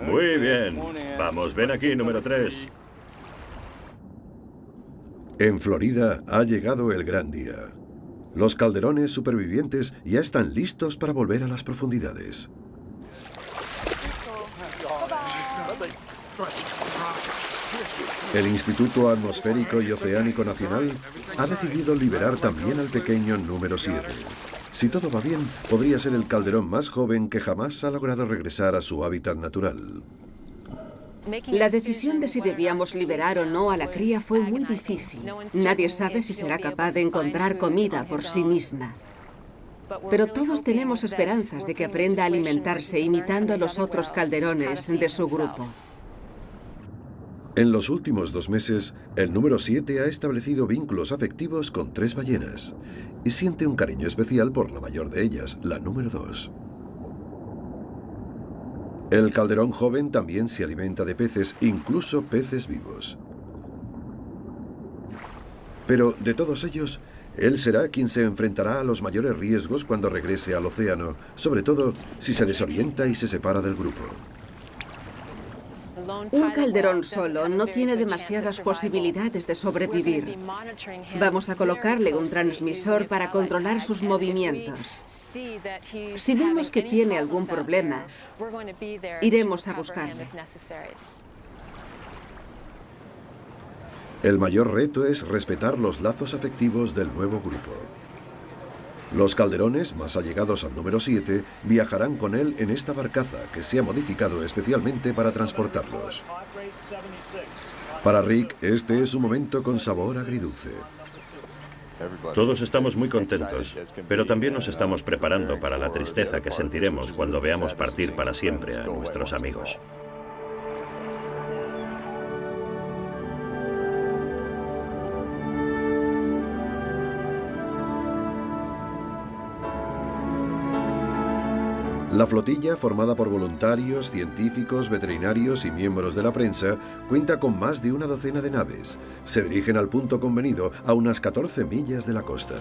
Muy bien. Vamos, ven aquí, número 3. En Florida ha llegado el gran día. Los calderones supervivientes ya están listos para volver a las profundidades. El Instituto Atmosférico y Oceánico Nacional ha decidido liberar también al pequeño número 7. Si todo va bien, podría ser el calderón más joven que jamás ha logrado regresar a su hábitat natural. La decisión de si debíamos liberar o no a la cría fue muy difícil. Nadie sabe si será capaz de encontrar comida por sí misma. Pero todos tenemos esperanzas de que aprenda a alimentarse imitando a los otros calderones de su grupo. En los últimos 2 meses, el número 7 ha establecido vínculos afectivos con 3 ballenas y siente un cariño especial por la mayor de ellas, la número 2. El calderón joven también se alimenta de peces, incluso peces vivos. Pero de todos ellos, él será quien se enfrentará a los mayores riesgos cuando regrese al océano, sobre todo si se desorienta y se separa del grupo. Un calderón solo no tiene demasiadas posibilidades de sobrevivir. Vamos a colocarle un transmisor para controlar sus movimientos. Si vemos que tiene algún problema, iremos a buscarle. El mayor reto es respetar los lazos afectivos del nuevo grupo. Los calderones, más allegados al número 7, viajarán con él en esta barcaza que se ha modificado especialmente para transportarlos. Para Rick, este es un momento con sabor agridulce. Todos estamos muy contentos, pero también nos estamos preparando para la tristeza que sentiremos cuando veamos partir para siempre a nuestros amigos. La flotilla, formada por voluntarios, científicos, veterinarios y miembros de la prensa, cuenta con más de una docena de naves. Se dirigen al punto convenido a unas 14 millas de la costa.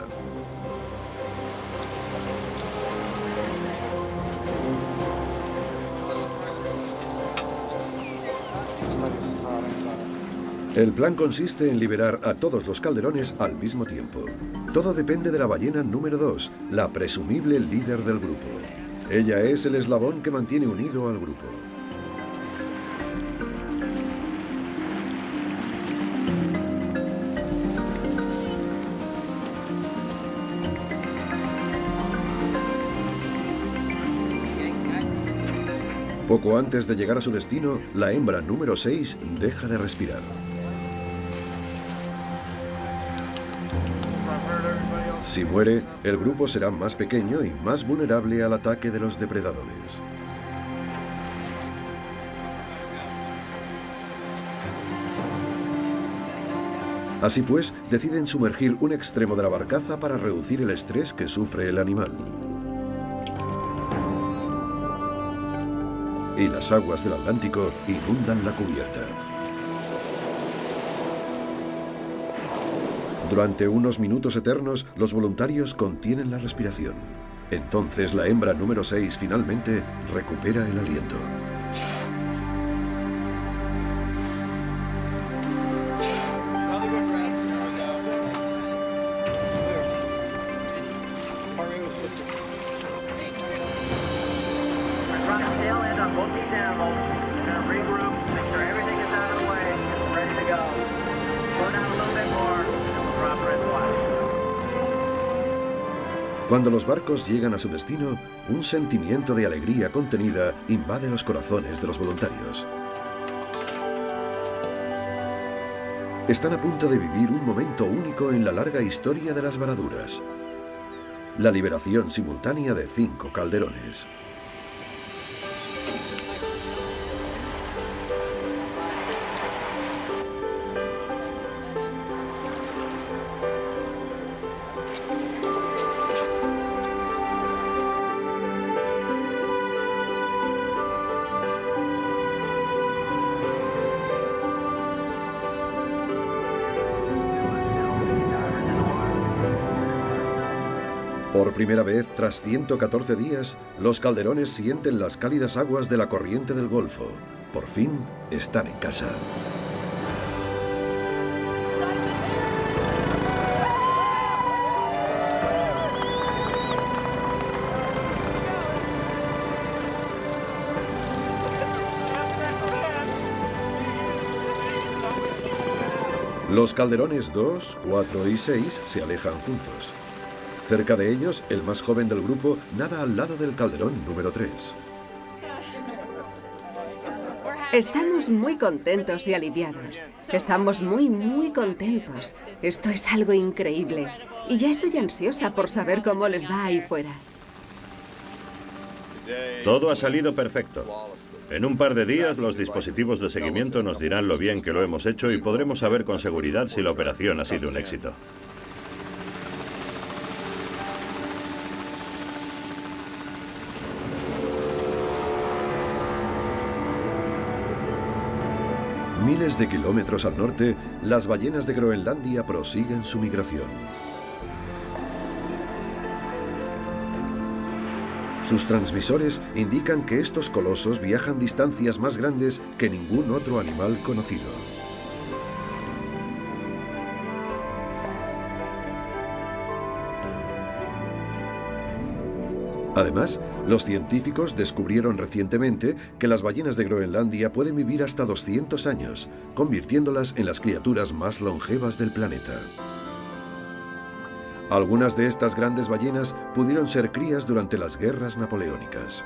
El plan consiste en liberar a todos los calderones al mismo tiempo. Todo depende de la ballena número 2, la presumible líder del grupo. Ella es el eslabón que mantiene unido al grupo. Poco antes de llegar a su destino, la hembra número 6 deja de respirar. Si muere, el grupo será más pequeño y más vulnerable al ataque de los depredadores. Así pues, deciden sumergir un extremo de la barcaza para reducir el estrés que sufre el animal. Y las aguas del Atlántico inundan la cubierta. Durante unos minutos eternos, los voluntarios contienen la respiración. Entonces, la hembra número 6 finalmente recupera el aliento. Cuando los barcos llegan a su destino, un sentimiento de alegría contenida invade los corazones de los voluntarios. Están a punto de vivir un momento único en la larga historia de las varaduras: la liberación simultánea de 5 calderones. Por primera vez, tras 114 días, los calderones sienten las cálidas aguas de la corriente del Golfo. Por fin, están en casa. Los calderones 2, 4 y 6 se alejan juntos. Cerca de ellos, el más joven del grupo nada al lado del calderón número 3. Estamos muy contentos y aliviados. Estamos muy contentos. Esto es algo increíble. Y ya estoy ansiosa por saber cómo les va ahí fuera. Todo ha salido perfecto. En un par de días, los dispositivos de seguimiento nos dirán lo bien que lo hemos hecho y podremos saber con seguridad si la operación ha sido un éxito. Miles de kilómetros al norte, las ballenas de Groenlandia prosiguen su migración. Sus transmisores indican que estos colosos viajan distancias más grandes que ningún otro animal conocido. Además, los científicos descubrieron recientemente que las ballenas de Groenlandia pueden vivir hasta 200 años, convirtiéndolas en las criaturas más longevas del planeta. Algunas de estas grandes ballenas pudieron ser crías durante las guerras napoleónicas.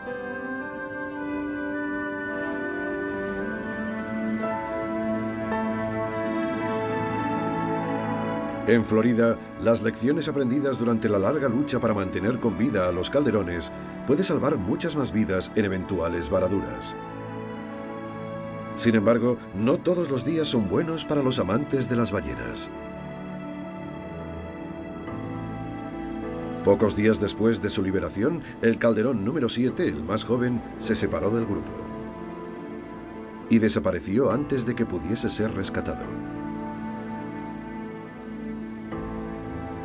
En Florida, las lecciones aprendidas durante la larga lucha para mantener con vida a los calderones puede salvar muchas más vidas en eventuales varaduras. Sin embargo, no todos los días son buenos para los amantes de las ballenas. Pocos días después de su liberación, el calderón número 7, el más joven, se separó del grupo y desapareció antes de que pudiese ser rescatado.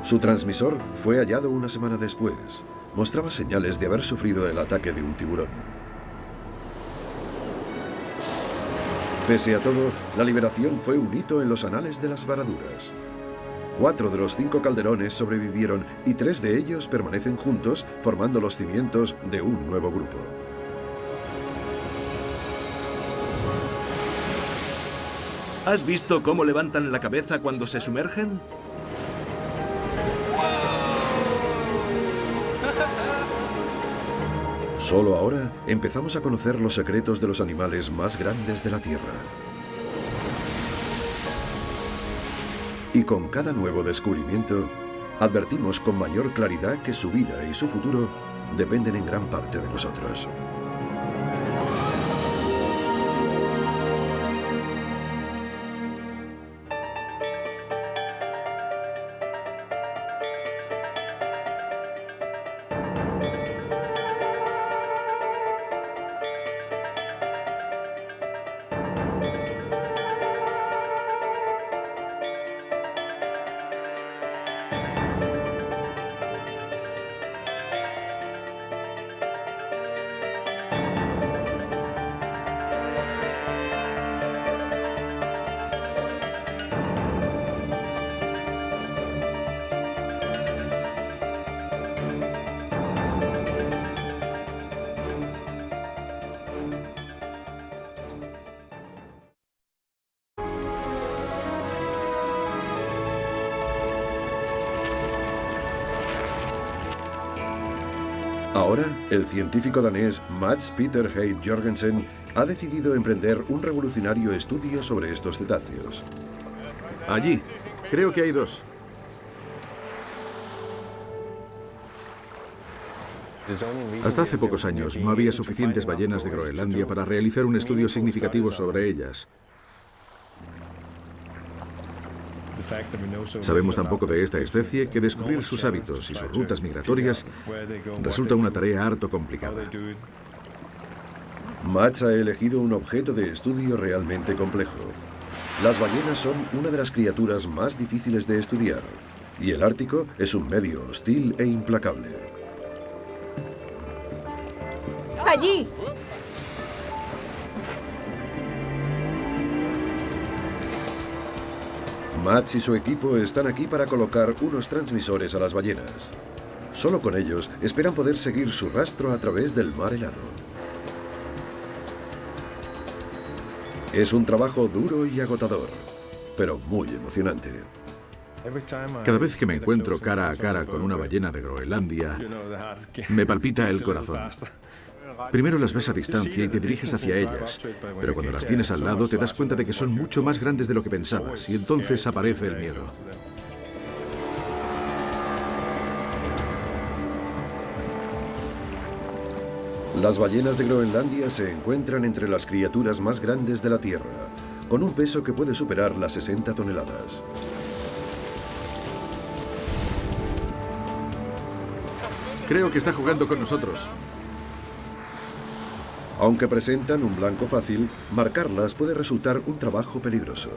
Su transmisor fue hallado una semana después. Mostraba señales de haber sufrido el ataque de un tiburón. Pese a todo, la liberación fue un hito en los anales de las varaduras. 4 de los 5 calderones sobrevivieron y 3 de ellos permanecen juntos, formando los cimientos de un nuevo grupo. ¿Has visto cómo levantan la cabeza cuando se sumergen? Solo ahora empezamos a conocer los secretos de los animales más grandes de la Tierra. Y con cada nuevo descubrimiento, advertimos con mayor claridad que su vida y su futuro dependen en gran parte de nosotros. Ahora, el científico danés Mads Peter Heid Jorgensen ha decidido emprender un revolucionario estudio sobre estos cetáceos. Allí. Creo que hay 2. Hasta hace pocos años no había suficientes ballenas de Groenlandia para realizar un estudio significativo sobre ellas. Sabemos tan poco de esta especie que descubrir sus hábitos y sus rutas migratorias resulta una tarea harto complicada. Mads ha elegido un objeto de estudio realmente complejo. Las ballenas son una de las criaturas más difíciles de estudiar, y el Ártico es un medio hostil e implacable. ¡Allí! Mads y su equipo están aquí para colocar unos transmisores a las ballenas. Solo con ellos esperan poder seguir su rastro a través del mar helado. Es un trabajo duro y agotador, pero muy emocionante. Cada vez que me encuentro cara a cara con una ballena de Groenlandia, me palpita el corazón. Primero las ves a distancia y te diriges hacia ellas, pero cuando las tienes al lado te das cuenta de que son mucho más grandes de lo que pensabas y entonces aparece el miedo. Las ballenas de Groenlandia se encuentran entre las criaturas más grandes de la Tierra, con un peso que puede superar las 60 toneladas. Creo que está jugando con nosotros. Aunque presentan un blanco fácil, marcarlas puede resultar un trabajo peligroso.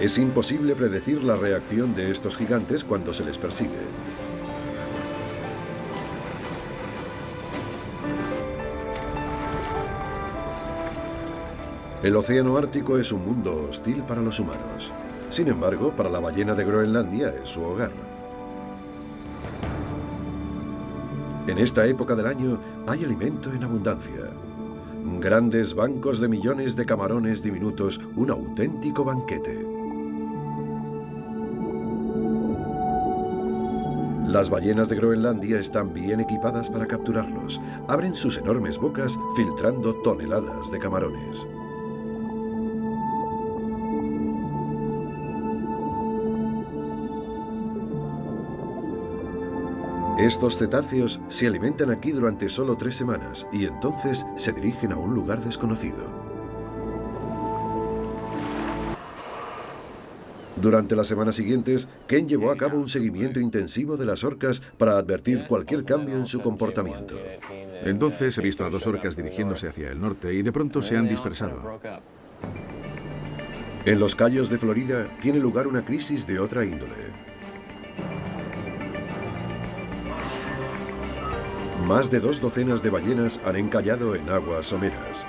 Es imposible predecir la reacción de estos gigantes cuando se les persigue. El océano Ártico es un mundo hostil para los humanos. Sin embargo, para la ballena de Groenlandia es su hogar. En esta época del año hay alimento en abundancia. Grandes bancos de millones de camarones diminutos, un auténtico banquete. Las ballenas de Groenlandia están bien equipadas para capturarlos. Abren sus enormes bocas filtrando toneladas de camarones. Estos cetáceos se alimentan aquí durante solo 3 semanas y entonces se dirigen a un lugar desconocido. Durante las semanas siguientes, Ken llevó a cabo un seguimiento intensivo de las orcas para advertir cualquier cambio en su comportamiento. Entonces he visto a 2 orcas dirigiéndose hacia el norte y de pronto se han dispersado. En los cayos de Florida tiene lugar una crisis de otra índole. Más de 2 docenas de ballenas han encallado en aguas someras.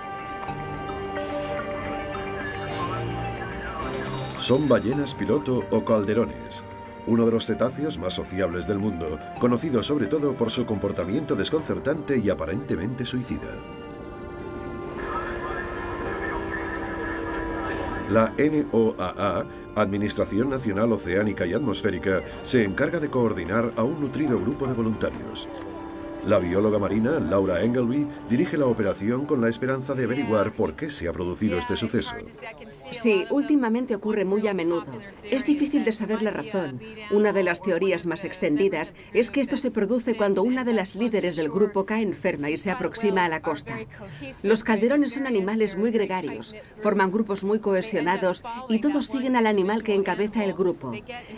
Son ballenas piloto o calderones, uno de los cetáceos más sociables del mundo, conocido sobre todo por su comportamiento desconcertante y aparentemente suicida. La NOAA, Administración Nacional Oceánica y Atmosférica, se encarga de coordinar a un nutrido grupo de voluntarios. La bióloga marina, Laura Engelby, dirige la operación con la esperanza de averiguar por qué se ha producido este suceso. Sí, últimamente ocurre muy a menudo. Es difícil de saber la razón. Una de las teorías más extendidas es que esto se produce cuando una de las líderes del grupo cae enferma y se aproxima a la costa. Los calderones son animales muy gregarios, forman grupos muy cohesionados y todos siguen al animal que encabeza el grupo.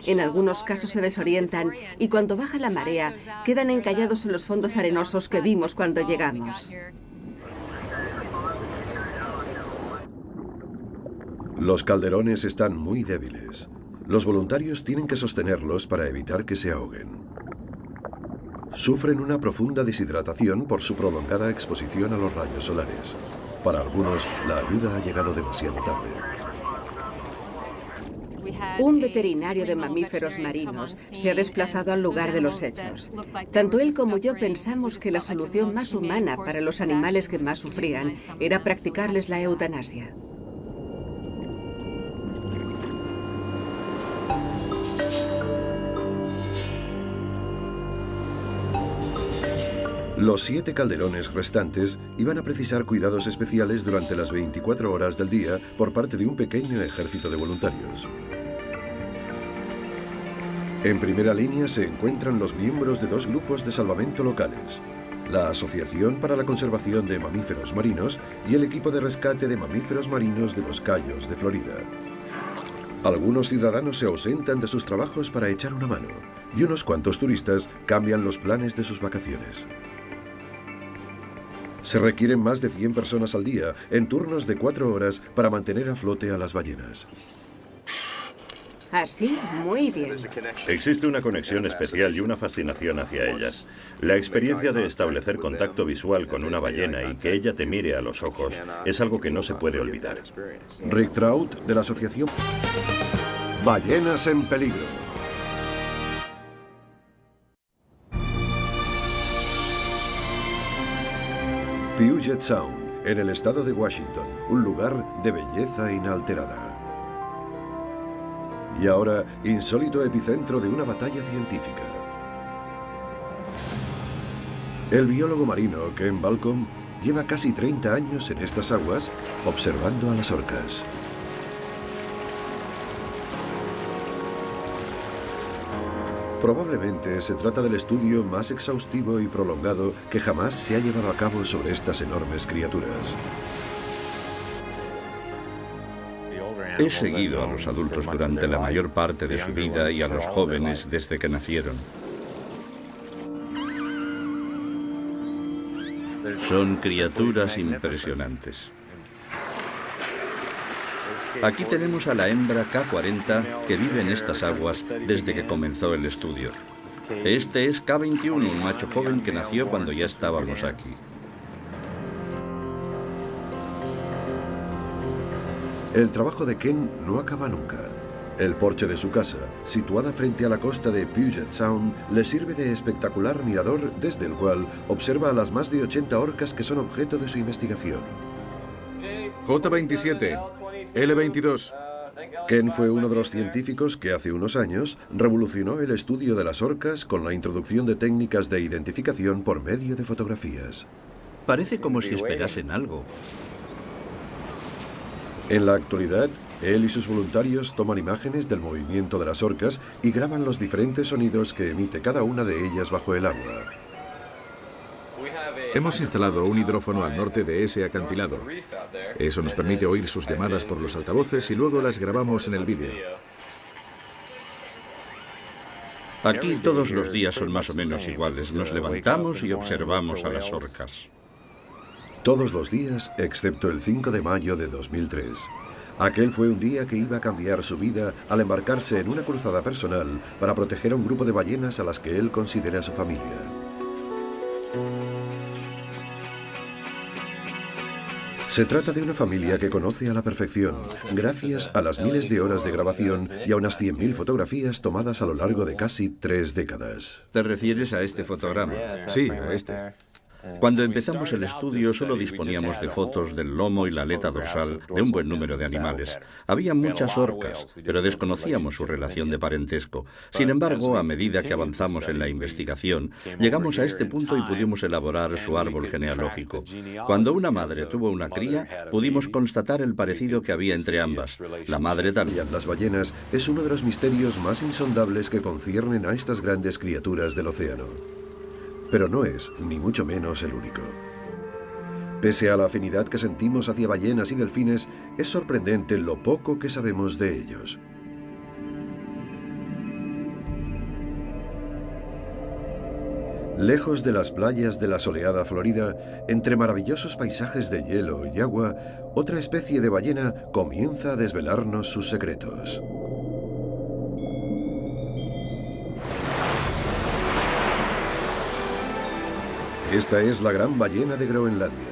En algunos casos se desorientan y cuando baja la marea quedan encallados en los fondos arenosos que vimos cuando llegamos. Los calderones están muy débiles. Los voluntarios tienen que sostenerlos para evitar que se ahoguen. Sufren una profunda deshidratación por su prolongada exposición a los rayos solares. Para algunos, la ayuda ha llegado demasiado tarde. Un veterinario de mamíferos marinos se ha desplazado al lugar de los hechos. Tanto él como yo pensamos que la solución más humana para los animales que más sufrían era practicarles la eutanasia. Los 7 calderones restantes iban a precisar cuidados especiales durante las 24 horas del día por parte de un pequeño ejército de voluntarios. En primera línea se encuentran los miembros de 2 grupos de salvamento locales, la Asociación para la Conservación de Mamíferos Marinos y el equipo de rescate de mamíferos marinos de los Cayos de Florida. Algunos ciudadanos se ausentan de sus trabajos para echar una mano y unos cuantos turistas cambian los planes de sus vacaciones. Se requieren más de 100 personas al día en turnos de 4 horas para mantener a flote a las ballenas. Así, muy bien. Existe una conexión especial y una fascinación hacia ellas. La experiencia de establecer contacto visual con una ballena y que ella te mire a los ojos es algo que no se puede olvidar. Rick Trout, de la asociación Ballenas en Peligro. Puget Sound, en el estado de Washington, un lugar de belleza inalterada. Y ahora, insólito epicentro de una batalla científica. El biólogo marino Ken Balcom lleva casi 30 años en estas aguas observando a las orcas. Probablemente se trata del estudio más exhaustivo y prolongado que jamás se ha llevado a cabo sobre estas enormes criaturas. He seguido a los adultos durante la mayor parte de su vida y a los jóvenes desde que nacieron. Son criaturas impresionantes. Aquí tenemos a la hembra K40 que vive en estas aguas desde que comenzó el estudio. Este es K21, un macho joven que nació cuando ya estábamos aquí. El trabajo de Ken no acaba nunca. El porche de su casa, situada frente a la costa de Puget Sound, le sirve de espectacular mirador desde el cual observa a las más de 80 orcas que son objeto de su investigación. J27, L22. Ken fue uno de los científicos que hace unos años revolucionó el estudio de las orcas con la introducción de técnicas de identificación por medio de fotografías. Parece como si esperasen algo. En la actualidad, él y sus voluntarios toman imágenes del movimiento de las orcas y graban los diferentes sonidos que emite cada una de ellas bajo el agua. Hemos instalado un hidrófono al norte de ese acantilado. Eso nos permite oír sus llamadas por los altavoces y luego las grabamos en el vídeo. Aquí todos los días son más o menos iguales. Nos levantamos y observamos a las orcas. Todos los días, excepto el 5 de mayo de 2003. Aquel fue un día que iba a cambiar su vida al embarcarse en una cruzada personal para proteger a un grupo de ballenas a las que él considera su familia. Se trata de una familia que conoce a la perfección, gracias a las miles de horas de grabación y a unas 100.000 fotografías tomadas a lo largo de casi 3 décadas. ¿Te refieres a este fotograma? Sí, a este. Cuando empezamos el estudio solo disponíamos de fotos del lomo y la aleta dorsal de un buen número de animales. Había muchas orcas, pero desconocíamos su relación de parentesco. Sin embargo, a medida que avanzamos en la investigación, llegamos a este punto y pudimos elaborar su árbol genealógico. Cuando una madre tuvo una cría, pudimos constatar el parecido que había entre ambas. La madre también. Las ballenas es uno de los misterios más insondables que conciernen a estas grandes criaturas del océano. Pero no es, ni mucho menos, el único. Pese a la afinidad que sentimos hacia ballenas y delfines, es sorprendente lo poco que sabemos de ellos. Lejos de las playas de la soleada Florida, entre maravillosos paisajes de hielo y agua, otra especie de ballena comienza a desvelarnos sus secretos. Esta es la gran ballena de Groenlandia.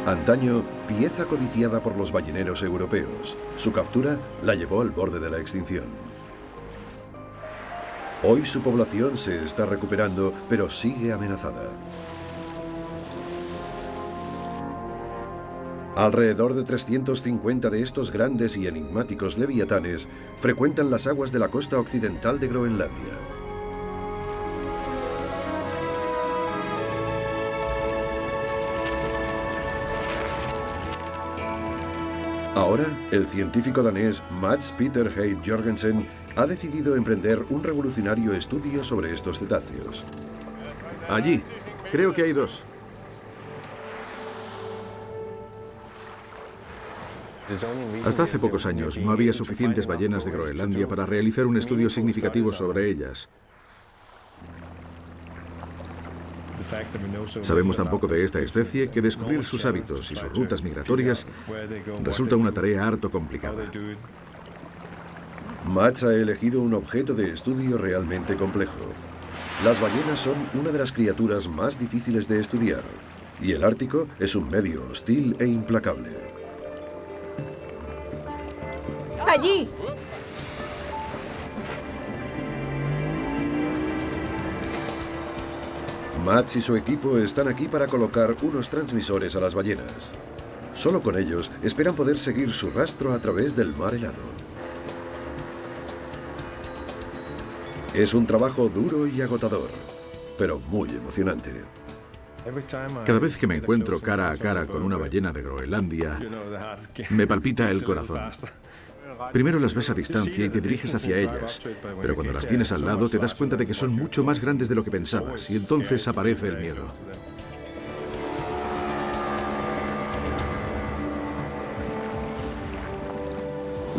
Antaño, pieza codiciada por los balleneros europeos. Su captura la llevó al borde de la extinción. Hoy su población se está recuperando, pero sigue amenazada. Alrededor de 350 de estos grandes y enigmáticos leviatanes frecuentan las aguas de la costa occidental de Groenlandia. Ahora, el científico danés Mads Peter Heid Jorgensen ha decidido emprender un revolucionario estudio sobre estos cetáceos. Allí, creo que hay dos. Hasta hace pocos años no había suficientes ballenas de Groenlandia para realizar un estudio significativo sobre ellas. Sabemos tan poco de esta especie que descubrir sus hábitos y sus rutas migratorias resulta una tarea harto complicada. Mads ha elegido un objeto de estudio realmente complejo. Las ballenas son una de las criaturas más difíciles de estudiar, y el Ártico es un medio hostil e implacable. ¡Allí! Mads y su equipo están aquí para colocar unos transmisores a las ballenas. Solo con ellos esperan poder seguir su rastro a través del mar helado. Es un trabajo duro y agotador, pero muy emocionante. Cada vez que me encuentro cara a cara con una ballena de Groenlandia, me palpita el corazón. Primero las ves a distancia y te diriges hacia ellas, pero cuando las tienes al lado te das cuenta de que son mucho más grandes de lo que pensabas y entonces aparece el miedo.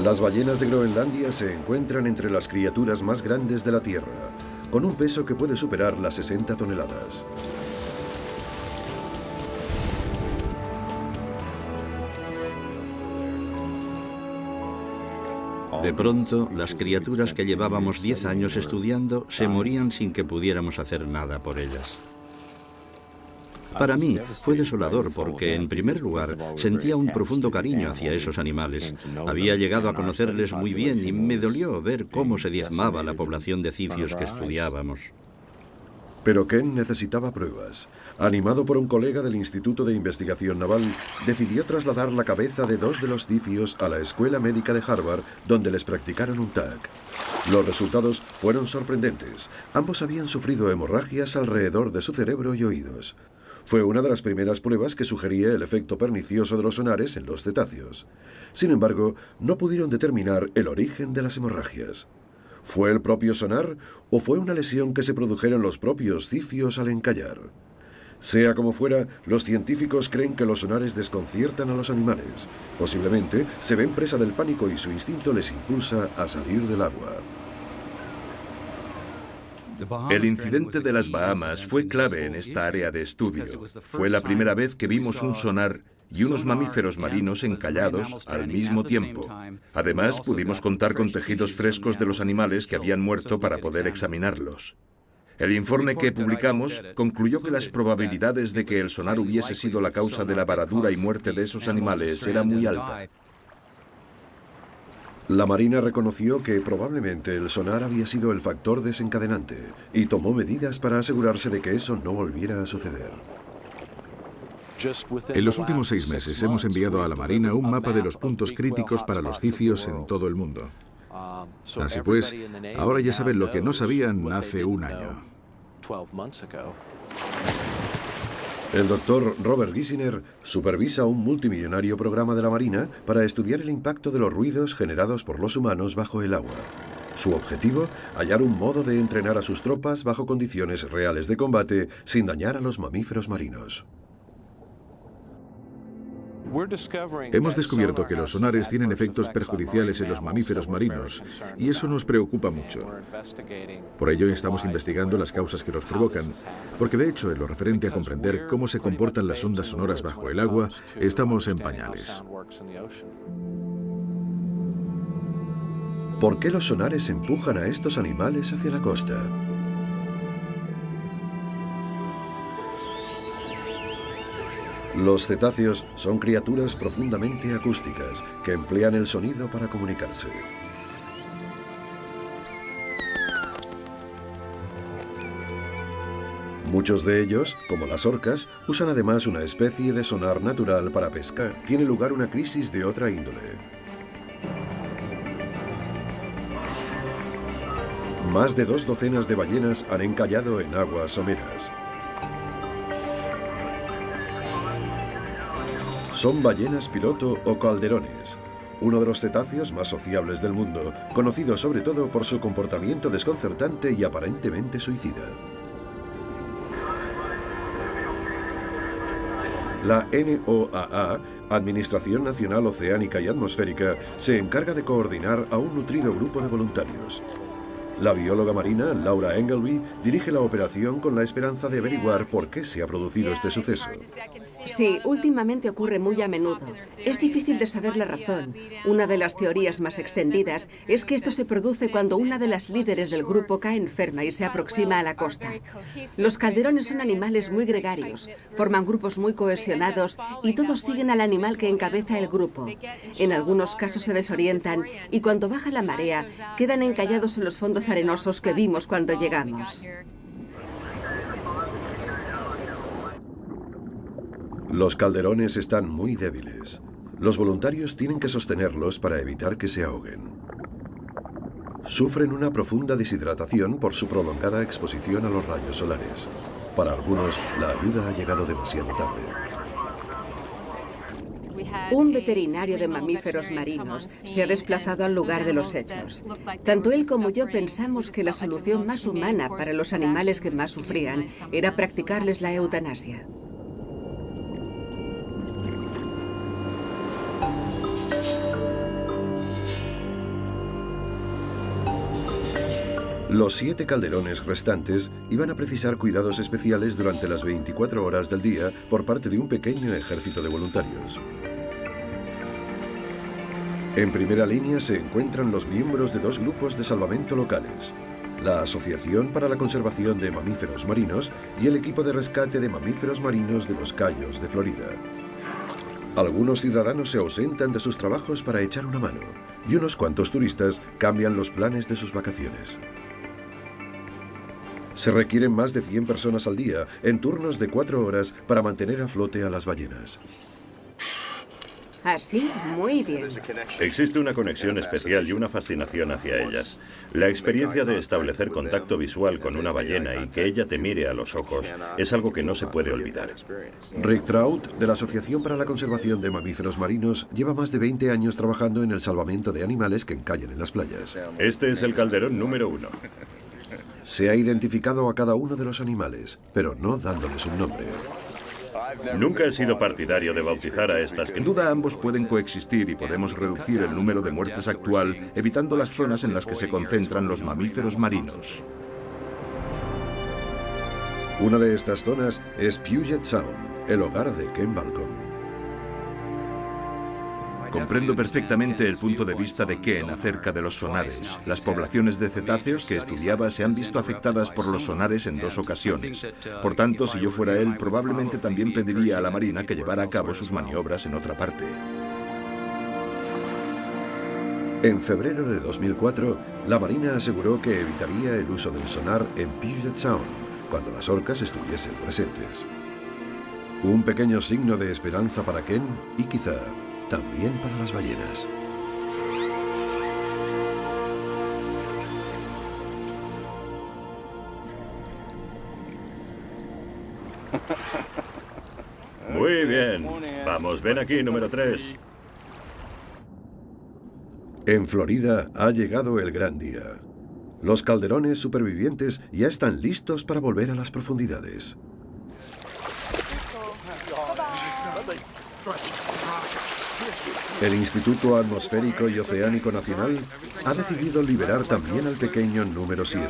Las ballenas de Groenlandia se encuentran entre las criaturas más grandes de la Tierra, con un peso que puede superar las 60 toneladas. De pronto, las criaturas que llevábamos 10 años estudiando se morían sin que pudiéramos hacer nada por ellas. Para mí fue desolador porque, en primer lugar, sentía un profundo cariño hacia esos animales. Había llegado a conocerles muy bien y me dolió ver cómo se diezmaba la población de cifios que estudiábamos. Pero Ken necesitaba pruebas. Animado por un colega del Instituto de Investigación Naval, decidió trasladar la cabeza de 2 de los cifios a la Escuela Médica de Harvard, donde les practicaron un TAC. Los resultados fueron sorprendentes. Ambos habían sufrido hemorragias alrededor de su cerebro y oídos. Fue una de las primeras pruebas que sugería el efecto pernicioso de los sonares en los cetáceos. Sin embargo, no pudieron determinar el origen de las hemorragias. ¿Fue el propio sonar o fue una lesión que se produjera en los propios cifios al encallar? Sea como fuera, los científicos creen que los sonares desconciertan a los animales. Posiblemente se ven presa del pánico y su instinto les impulsa a salir del agua. El incidente de las Bahamas fue clave en esta área de estudio. Fue la primera vez que vimos un sonar y unos mamíferos marinos encallados al mismo tiempo. Además, pudimos contar con tejidos frescos de los animales que habían muerto para poder examinarlos. El informe que publicamos concluyó que las probabilidades de que el sonar hubiese sido la causa de la varadura y muerte de esos animales era muy alta. La Marina reconoció que probablemente el sonar había sido el factor desencadenante y tomó medidas para asegurarse de que eso no volviera a suceder. En los últimos 6 meses hemos enviado a la Marina un mapa de los puntos críticos para los cifios en todo el mundo. Así pues, ahora ya saben lo que no sabían hace un año. El doctor Robert Giesiner supervisa un multimillonario programa de la Marina para estudiar el impacto de los ruidos generados por los humanos bajo el agua. Su objetivo, hallar un modo de entrenar a sus tropas bajo condiciones reales de combate sin dañar a los mamíferos marinos. Hemos descubierto que los sonares tienen efectos perjudiciales en los mamíferos marinos y eso nos preocupa mucho. Por ello estamos investigando las causas que los provocan, porque de hecho en lo referente a comprender cómo se comportan las ondas sonoras bajo el agua, estamos en pañales. ¿Por qué los sonares empujan a estos animales hacia la costa? Los cetáceos son criaturas profundamente acústicas que emplean el sonido para comunicarse. Muchos de ellos, como las orcas, usan además una especie de sonar natural para pescar. Tiene lugar una crisis de otra índole. Más de 2 docenas de ballenas han encallado en aguas someras. Son ballenas piloto o calderones, uno de los cetáceos más sociables del mundo, conocido sobre todo por su comportamiento desconcertante y aparentemente suicida. La NOAA, Administración Nacional Oceánica y Atmosférica, se encarga de coordinar a un nutrido grupo de voluntarios. La bióloga marina, Laura Engelby, dirige la operación con la esperanza de averiguar por qué se ha producido este suceso. Sí, últimamente ocurre muy a menudo. Es difícil de saber la razón. Una de las teorías más extendidas es que esto se produce cuando una de las líderes del grupo cae enferma y se aproxima a la costa. Los calderones son animales muy gregarios, forman grupos muy cohesionados y todos siguen al animal que encabeza el grupo. En algunos casos se desorientan y cuando baja la marea quedan encallados en los fondos arenosos que vimos cuando llegamos. Los calderones están muy débiles. Los voluntarios tienen que sostenerlos para evitar que se ahoguen. Sufren una profunda deshidratación por su prolongada exposición a los rayos solares. Para algunos, la ayuda ha llegado demasiado tarde. Un veterinario de mamíferos marinos se ha desplazado al lugar de los hechos. Tanto él como yo pensamos que la solución más humana para los animales que más sufrían era practicarles la eutanasia. Los 7 calderones restantes iban a precisar cuidados especiales durante las 24 horas del día por parte de un pequeño ejército de voluntarios. En primera línea se encuentran los miembros de 2 grupos de salvamento locales: la Asociación para la Conservación de Mamíferos Marinos y el equipo de rescate de mamíferos marinos de los Cayos de Florida. Algunos ciudadanos se ausentan de sus trabajos para echar una mano, y unos cuantos turistas cambian los planes de sus vacaciones. Se requieren más de 100 personas al día, en turnos de 4 horas, para mantener a flote a las ballenas. Así, muy bien. Existe una conexión especial y una fascinación hacia ellas. La experiencia de establecer contacto visual con una ballena y que ella te mire a los ojos es algo que no se puede olvidar. Rick Trout, de la Asociación para la Conservación de Mamíferos Marinos, lleva más de 20 años trabajando en el salvamento de animales que encallan en las playas. Este es el calderón número 1. Se ha identificado a cada uno de los animales, pero no dándoles un nombre. Nunca he sido partidario de bautizar a estas Sin duda ambos pueden coexistir y podemos reducir el número de muertes actual, evitando las zonas en las que se concentran los mamíferos marinos. Una de estas zonas es Puget Sound, el hogar de Ken Balcon. Comprendo perfectamente el punto de vista de Ken acerca de los sonares. Las poblaciones de cetáceos que estudiaba se han visto afectadas por los sonares en 2 ocasiones. Por tanto, si yo fuera él, probablemente también pediría a la Marina que llevara a cabo sus maniobras en otra parte. En febrero de 2004, la Marina aseguró que evitaría el uso del sonar en Puget Sound cuando las orcas estuviesen presentes. Un pequeño signo de esperanza para Ken y quizá también para las ballenas. Muy bien. Vamos, ven aquí, número 3. En Florida ha llegado el gran día. Los calderones supervivientes ya están listos para volver a las profundidades. El Instituto Atmosférico y Oceánico Nacional ha decidido liberar también al pequeño número 7.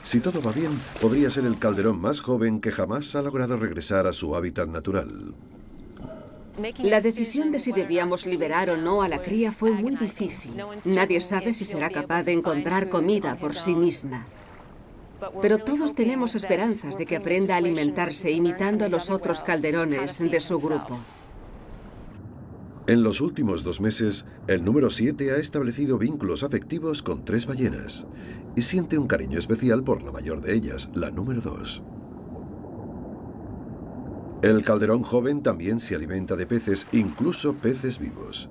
Si todo va bien, podría ser el calderón más joven que jamás ha logrado regresar a su hábitat natural. La decisión de si debíamos liberar o no a la cría fue muy difícil. Nadie sabe si será capaz de encontrar comida por sí misma. Pero todos tenemos esperanzas de que aprenda a alimentarse imitando a los otros calderones de su grupo. En los últimos 2 meses, el número 7 ha establecido vínculos afectivos con 3 ballenas y siente un cariño especial por la mayor de ellas, la número 2. El calderón joven también se alimenta de peces, incluso peces vivos.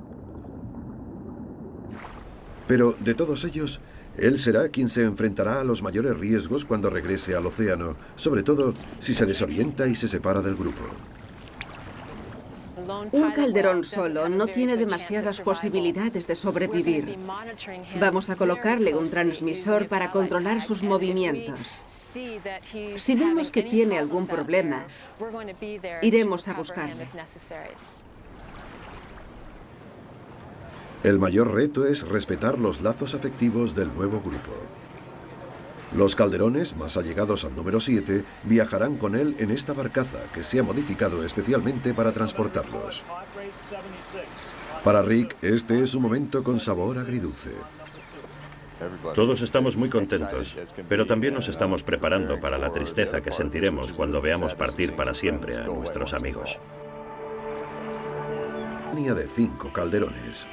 Pero de todos ellos, él será quien se enfrentará a los mayores riesgos cuando regrese al océano, sobre todo si se desorienta y se separa del grupo. Un calderón solo no tiene demasiadas posibilidades de sobrevivir. Vamos a colocarle un transmisor para controlar sus movimientos. Si vemos que tiene algún problema, iremos a buscarle. El mayor reto es respetar los lazos afectivos del nuevo grupo. Los calderones, más allegados al número 7, viajarán con él en esta barcaza que se ha modificado especialmente para transportarlos. Para Rick, este es un momento con sabor agridulce. Todos estamos muy contentos, pero también nos estamos preparando para la tristeza que sentiremos cuando veamos partir para siempre a nuestros amigos. Línea de 5 calderones.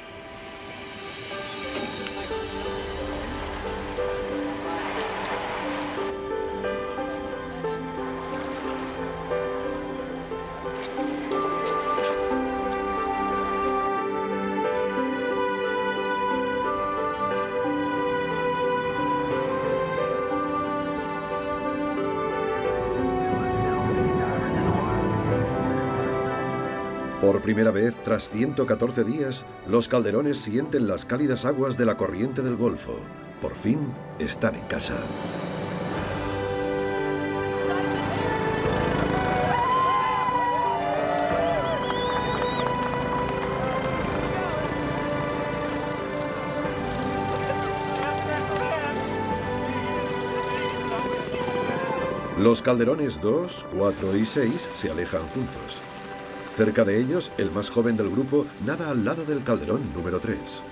Por primera vez, tras 114 días, los calderones sienten las cálidas aguas de la corriente del Golfo. Por fin, están en casa. Los calderones 2, 4 y 6 se alejan juntos. Cerca de ellos, el más joven del grupo nada al lado del calderón número 3.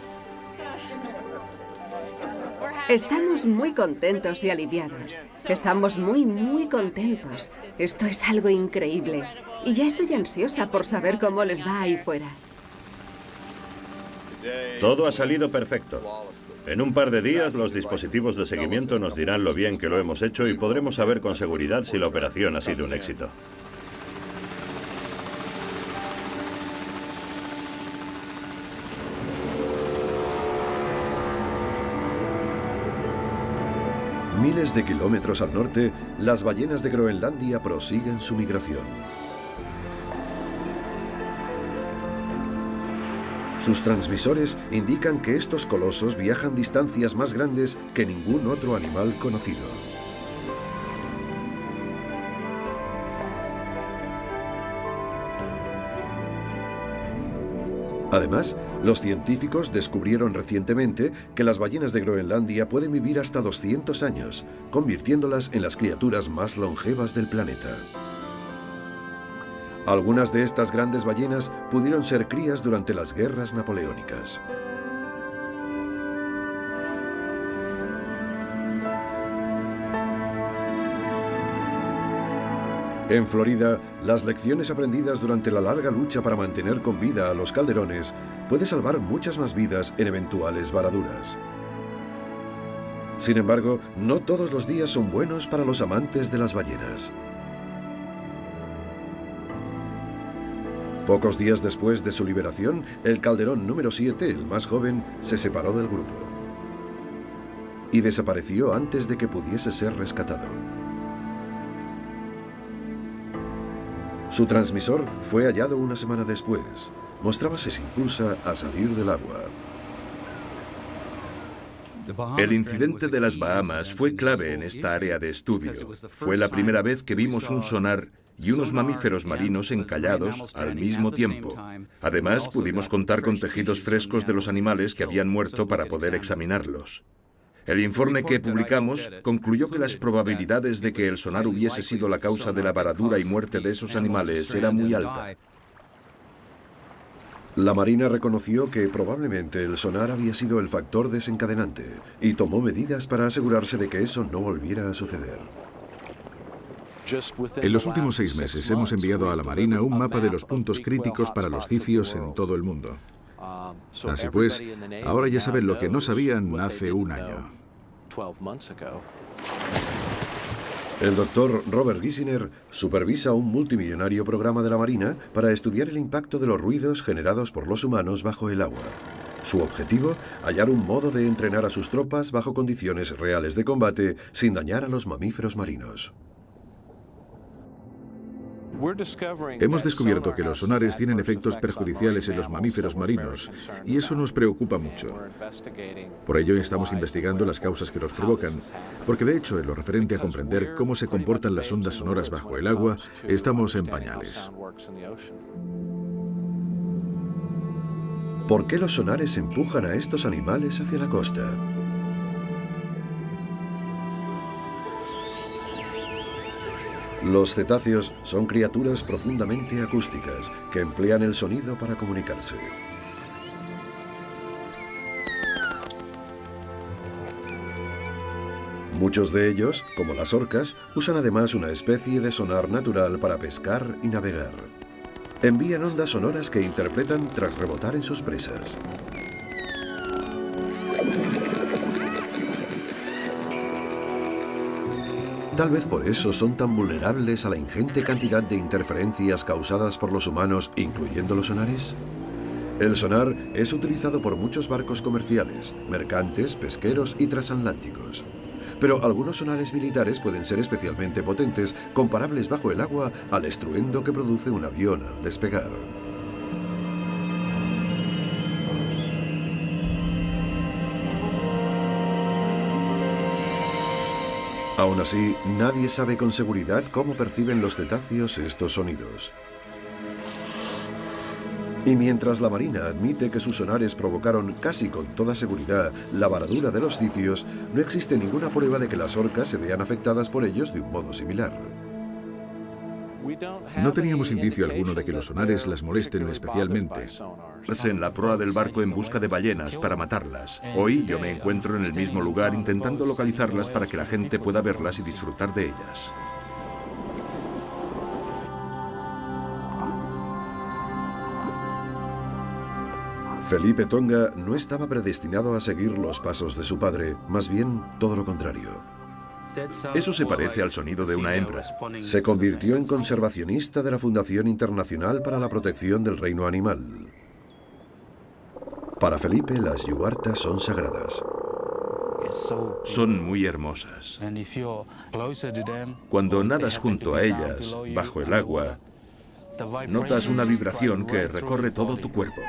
Estamos muy contentos y aliviados. Estamos muy contentos. Esto es algo increíble. Y ya estoy ansiosa por saber cómo les va ahí fuera. Todo ha salido perfecto. En un par de días los dispositivos de seguimiento nos dirán lo bien que lo hemos hecho y podremos saber con seguridad si la operación ha sido un éxito. Miles de kilómetros al norte, las ballenas de Groenlandia prosiguen su migración. Sus transmisores indican que estos colosos viajan distancias más grandes que ningún otro animal conocido. Además, los científicos descubrieron recientemente que las ballenas de Groenlandia pueden vivir hasta 200 años, convirtiéndolas en las criaturas más longevas del planeta. Algunas de estas grandes ballenas pudieron ser crías durante las guerras napoleónicas. En Florida, las lecciones aprendidas durante la larga lucha para mantener con vida a los calderones puede salvar muchas más vidas en eventuales varaduras. Sin embargo, no todos los días son buenos para los amantes de las ballenas. Pocos días después de su liberación, el calderón número 7, el más joven, se separó del grupo y desapareció antes de que pudiese ser rescatado. Su transmisor fue hallado una semana después. Mostrábase sin impulsa a salir del agua. El incidente de las Bahamas fue clave en esta área de estudio. Fue la primera vez que vimos un sonar y unos mamíferos marinos encallados al mismo tiempo. Además, pudimos contar con tejidos frescos de los animales que habían muerto para poder examinarlos. El informe que publicamos concluyó que las probabilidades de que el sonar hubiese sido la causa de la varadura y muerte de esos animales era muy alta. La Marina reconoció que probablemente el sonar había sido el factor desencadenante y tomó medidas para asegurarse de que eso no volviera a suceder. En los últimos 6 meses hemos enviado a la Marina un mapa de los puntos críticos para los cifios en todo el mundo. Así pues, ahora ya saben lo que no sabían hace un año. El doctor Robert Gissiner supervisa un multimillonario programa de la Marina para estudiar el impacto de los ruidos generados por los humanos bajo el agua. Su objetivo, hallar un modo de entrenar a sus tropas bajo condiciones reales de combate sin dañar a los mamíferos marinos. Hemos descubierto que los sonares tienen efectos perjudiciales en los mamíferos marinos y eso nos preocupa mucho. Por ello estamos investigando las causas que los provocan, porque de hecho en lo referente a comprender cómo se comportan las ondas sonoras bajo el agua, estamos en pañales. ¿Por qué los sonares empujan a estos animales hacia la costa? Los cetáceos son criaturas profundamente acústicas que emplean el sonido para comunicarse. Muchos de ellos, como las orcas, usan además una especie de sonar natural para pescar y navegar. Envían ondas sonoras que interpretan tras rebotar en sus presas. Tal vez por eso son tan vulnerables a la ingente cantidad de interferencias causadas por los humanos, incluyendo los sonares. El sonar es utilizado por muchos barcos comerciales, mercantes, pesqueros y transatlánticos. Pero algunos sonares militares pueden ser especialmente potentes, comparables bajo el agua al estruendo que produce un avión al despegar. Aún así, nadie sabe con seguridad cómo perciben los cetáceos estos sonidos. Y mientras la Marina admite que sus sonares provocaron casi con toda seguridad la varadura de los cicios, no existe ninguna prueba de que las orcas se vean afectadas por ellos de un modo similar. No teníamos indicio alguno de que los sonares las molesten especialmente. En la proa del barco en busca de ballenas para matarlas. Hoy yo me encuentro en el mismo lugar intentando localizarlas para que la gente pueda verlas y disfrutar de ellas. Felipe Tonga no estaba predestinado a seguir los pasos de su padre, más bien todo lo contrario. Eso se parece al sonido de una hembra. Se convirtió en conservacionista de la Fundación Internacional para la Protección del Reino Animal. Para Felipe, las yubartas son sagradas. Son muy hermosas. Cuando nadas junto a ellas, bajo el agua, notas una vibración que recorre todo tu cuerpo.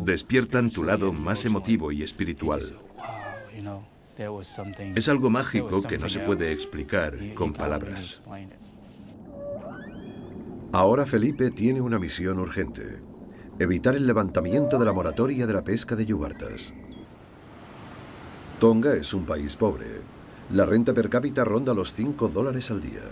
Despiertan tu lado más emotivo y espiritual. Es algo mágico que no se puede explicar con palabras. Ahora Felipe tiene una misión urgente: evitar el levantamiento de la moratoria de la pesca de yubartas. Tonga es un país pobre. La renta per cápita ronda los $5 al día.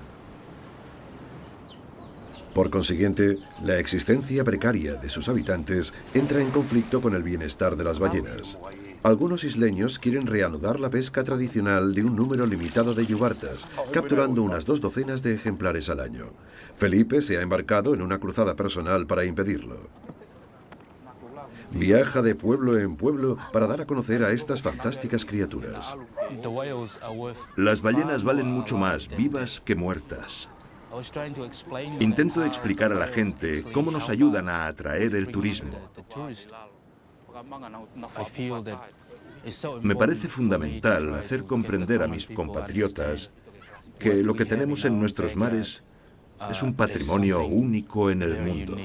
Por consiguiente, la existencia precaria de sus habitantes entra en conflicto con el bienestar de las ballenas. Algunos isleños quieren reanudar la pesca tradicional de un número limitado de yubartas, capturando unas 2 docenas de ejemplares al año. Felipe se ha embarcado en una cruzada personal para impedirlo. Viaja de pueblo en pueblo para dar a conocer a estas fantásticas criaturas. Las ballenas valen mucho más vivas que muertas. Intento explicar a la gente cómo nos ayudan a atraer el turismo. Me parece fundamental hacer comprender a mis compatriotas que lo que tenemos en nuestros mares es un patrimonio único en el mundo.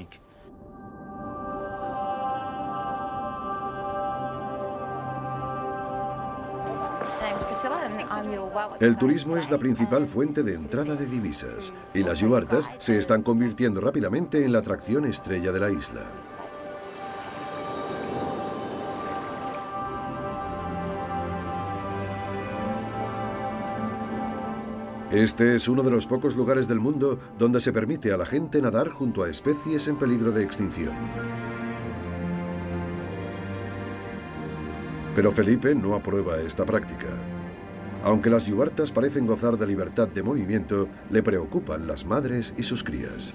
El turismo es la principal fuente de entrada de divisas, y las yubartas se están convirtiendo rápidamente en la atracción estrella de la isla. Este es uno de los pocos lugares del mundo donde se permite a la gente nadar junto a especies en peligro de extinción. Pero Felipe no aprueba esta práctica. Aunque las yubartas parecen gozar de libertad de movimiento, le preocupan las madres y sus crías.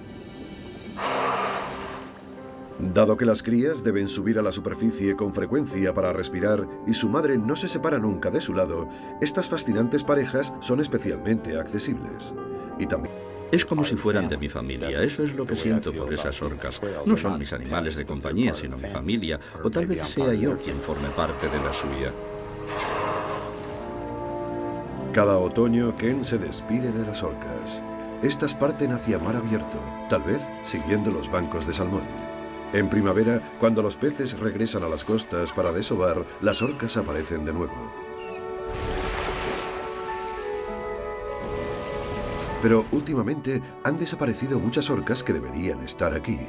Dado que las crías deben subir a la superficie con frecuencia para respirar y su madre no se separa nunca de su lado, estas fascinantes parejas son especialmente accesibles. Y también... Es como si fueran de mi familia, eso es lo que siento por esas orcas. No son mis animales de compañía, sino mi familia, o tal vez sea yo quien forme parte de la suya. Cada otoño, Ken se despide de las orcas. Estas parten hacia mar abierto, tal vez siguiendo los bancos de salmón. En primavera, cuando los peces regresan a las costas para desovar, las orcas aparecen de nuevo. Pero últimamente han desaparecido muchas orcas que deberían estar aquí.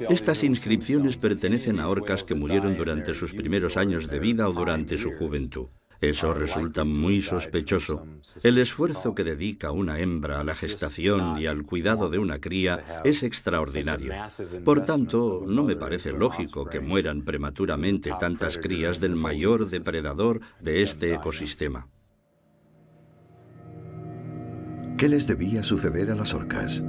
Estas inscripciones pertenecen a orcas que murieron durante sus primeros años de vida o durante su juventud. Eso resulta muy sospechoso. El esfuerzo que dedica una hembra a la gestación y al cuidado de una cría es extraordinario. Por tanto, no me parece lógico que mueran prematuramente tantas crías del mayor depredador de este ecosistema. ¿Qué les debía suceder a las orcas?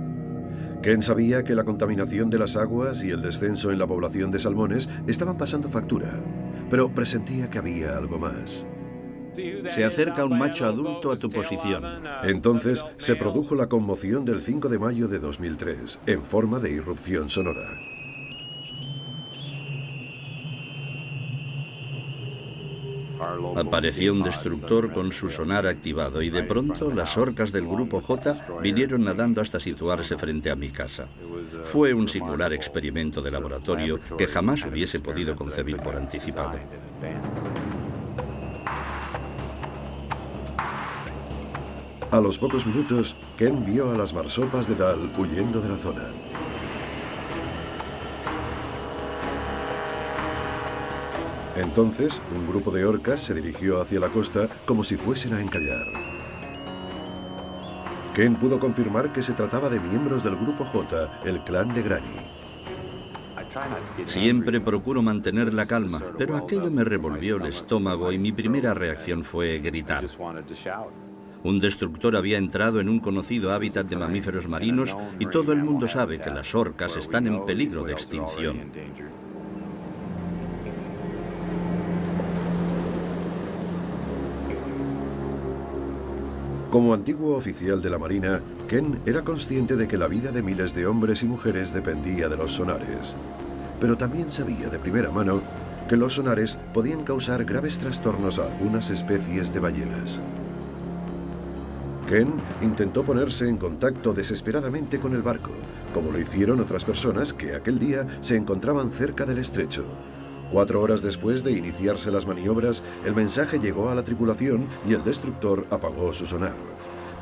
Ken sabía que la contaminación de las aguas y el descenso en la población de salmones estaban pasando factura, pero presentía que había algo más. Se acerca un macho adulto a tu posición. Entonces se produjo la conmoción del 5 de mayo de 2003, en forma de irrupción sonora. Apareció un destructor con su sonar activado y de pronto las orcas del grupo J vinieron nadando hasta situarse frente a mi casa. Fue un singular experimento de laboratorio que jamás hubiese podido concebir por anticipado. A los pocos minutos, Ken vio a las marsopas de Dal huyendo de la zona. Entonces, un grupo de orcas se dirigió hacia la costa como si fuesen a encallar. Ken pudo confirmar que se trataba de miembros del Grupo J, el clan de Granny. Siempre procuro mantener la calma, pero aquello me revolvió el estómago y mi primera reacción fue gritar. Un destructor había entrado en un conocido hábitat de mamíferos marinos y todo el mundo sabe que las orcas están en peligro de extinción. Como antiguo oficial de la Marina, Ken era consciente de que la vida de miles de hombres y mujeres dependía de los sonares. Pero también sabía de primera mano que los sonares podían causar graves trastornos a algunas especies de ballenas. Ken intentó ponerse en contacto desesperadamente con el barco, como lo hicieron otras personas que aquel día se encontraban cerca del estrecho. 4 horas después de iniciarse las maniobras, el mensaje llegó a la tripulación y el destructor apagó su sonar.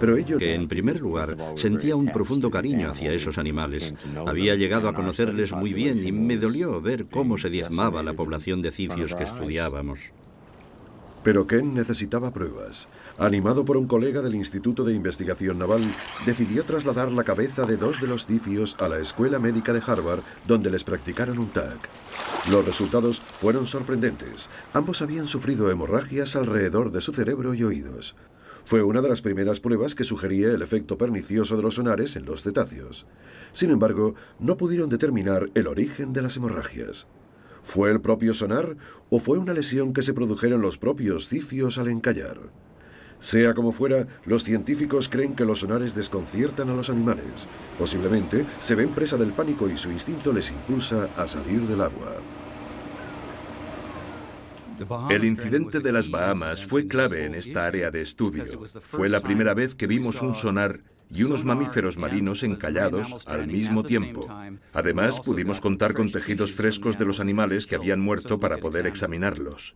Pero ello que en primer lugar sentía un profundo cariño hacia esos animales. Había llegado a conocerles muy bien y me dolió ver cómo se diezmaba la población de cifios que estudiábamos. Pero Ken necesitaba pruebas. Animado por un colega del Instituto de Investigación Naval, decidió trasladar la cabeza de 2 de los cifios a la Escuela Médica de Harvard, donde les practicaron un TAC. Los resultados fueron sorprendentes. Ambos habían sufrido hemorragias alrededor de su cerebro y oídos. Fue una de las primeras pruebas que sugería el efecto pernicioso de los sonares en los cetáceos. Sin embargo, no pudieron determinar el origen de las hemorragias. ¿Fue el propio sonar o fue una lesión que se produjera en los propios cifios al encallar? Sea como fuera, los científicos creen que los sonares desconciertan a los animales. Posiblemente se ven presa del pánico y su instinto les impulsa a salir del agua. El incidente de las Bahamas fue clave en esta área de estudio. Fue la primera vez que vimos un sonar y unos mamíferos marinos encallados al mismo tiempo. Además, pudimos contar con tejidos frescos de los animales que habían muerto para poder examinarlos.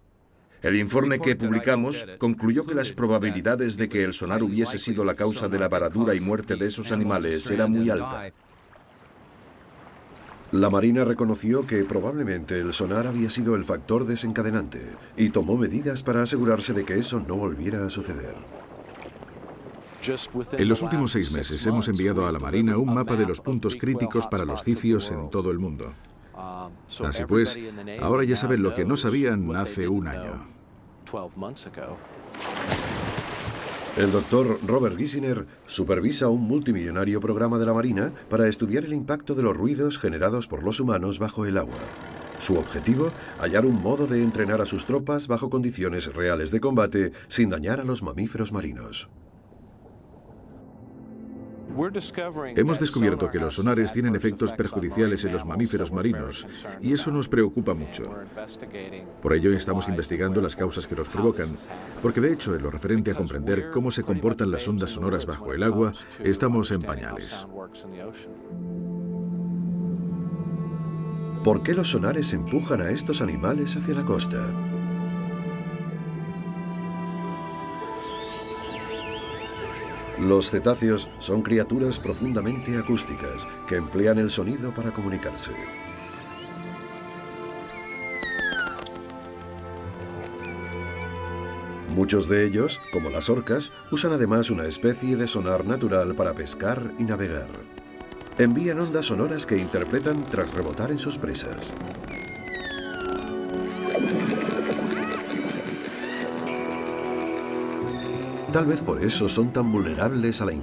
El informe que publicamos concluyó que las probabilidades de que el sonar hubiese sido la causa de la varadura y muerte de esos animales era muy alta. La Marina reconoció que probablemente el sonar había sido el factor desencadenante y tomó medidas para asegurarse de que eso no volviera a suceder. En los últimos 6 meses hemos enviado a la Marina un mapa de los puntos críticos para los cifios en todo el mundo. Así pues, ahora ya saben lo que no sabían hace un año. El doctor Robert Giesiner supervisa un multimillonario programa de la Marina para estudiar el impacto de los ruidos generados por los humanos bajo el agua. Su objetivo, hallar un modo de entrenar a sus tropas bajo condiciones reales de combate sin dañar a los mamíferos marinos. Hemos descubierto que los sonares tienen efectos perjudiciales en los mamíferos marinos y eso nos preocupa mucho. Por ello estamos investigando las causas que los provocan, porque de hecho en lo referente a comprender cómo se comportan las ondas sonoras bajo el agua, estamos en pañales. ¿Por qué los sonares empujan a estos animales hacia la costa? Los cetáceos son criaturas profundamente acústicas que emplean el sonido para comunicarse. Muchos de ellos, como las orcas, usan además una especie de sonar natural para pescar y navegar. Envían ondas sonoras que interpretan tras rebotar en sus presas. Tal vez por eso son tan vulnerables a la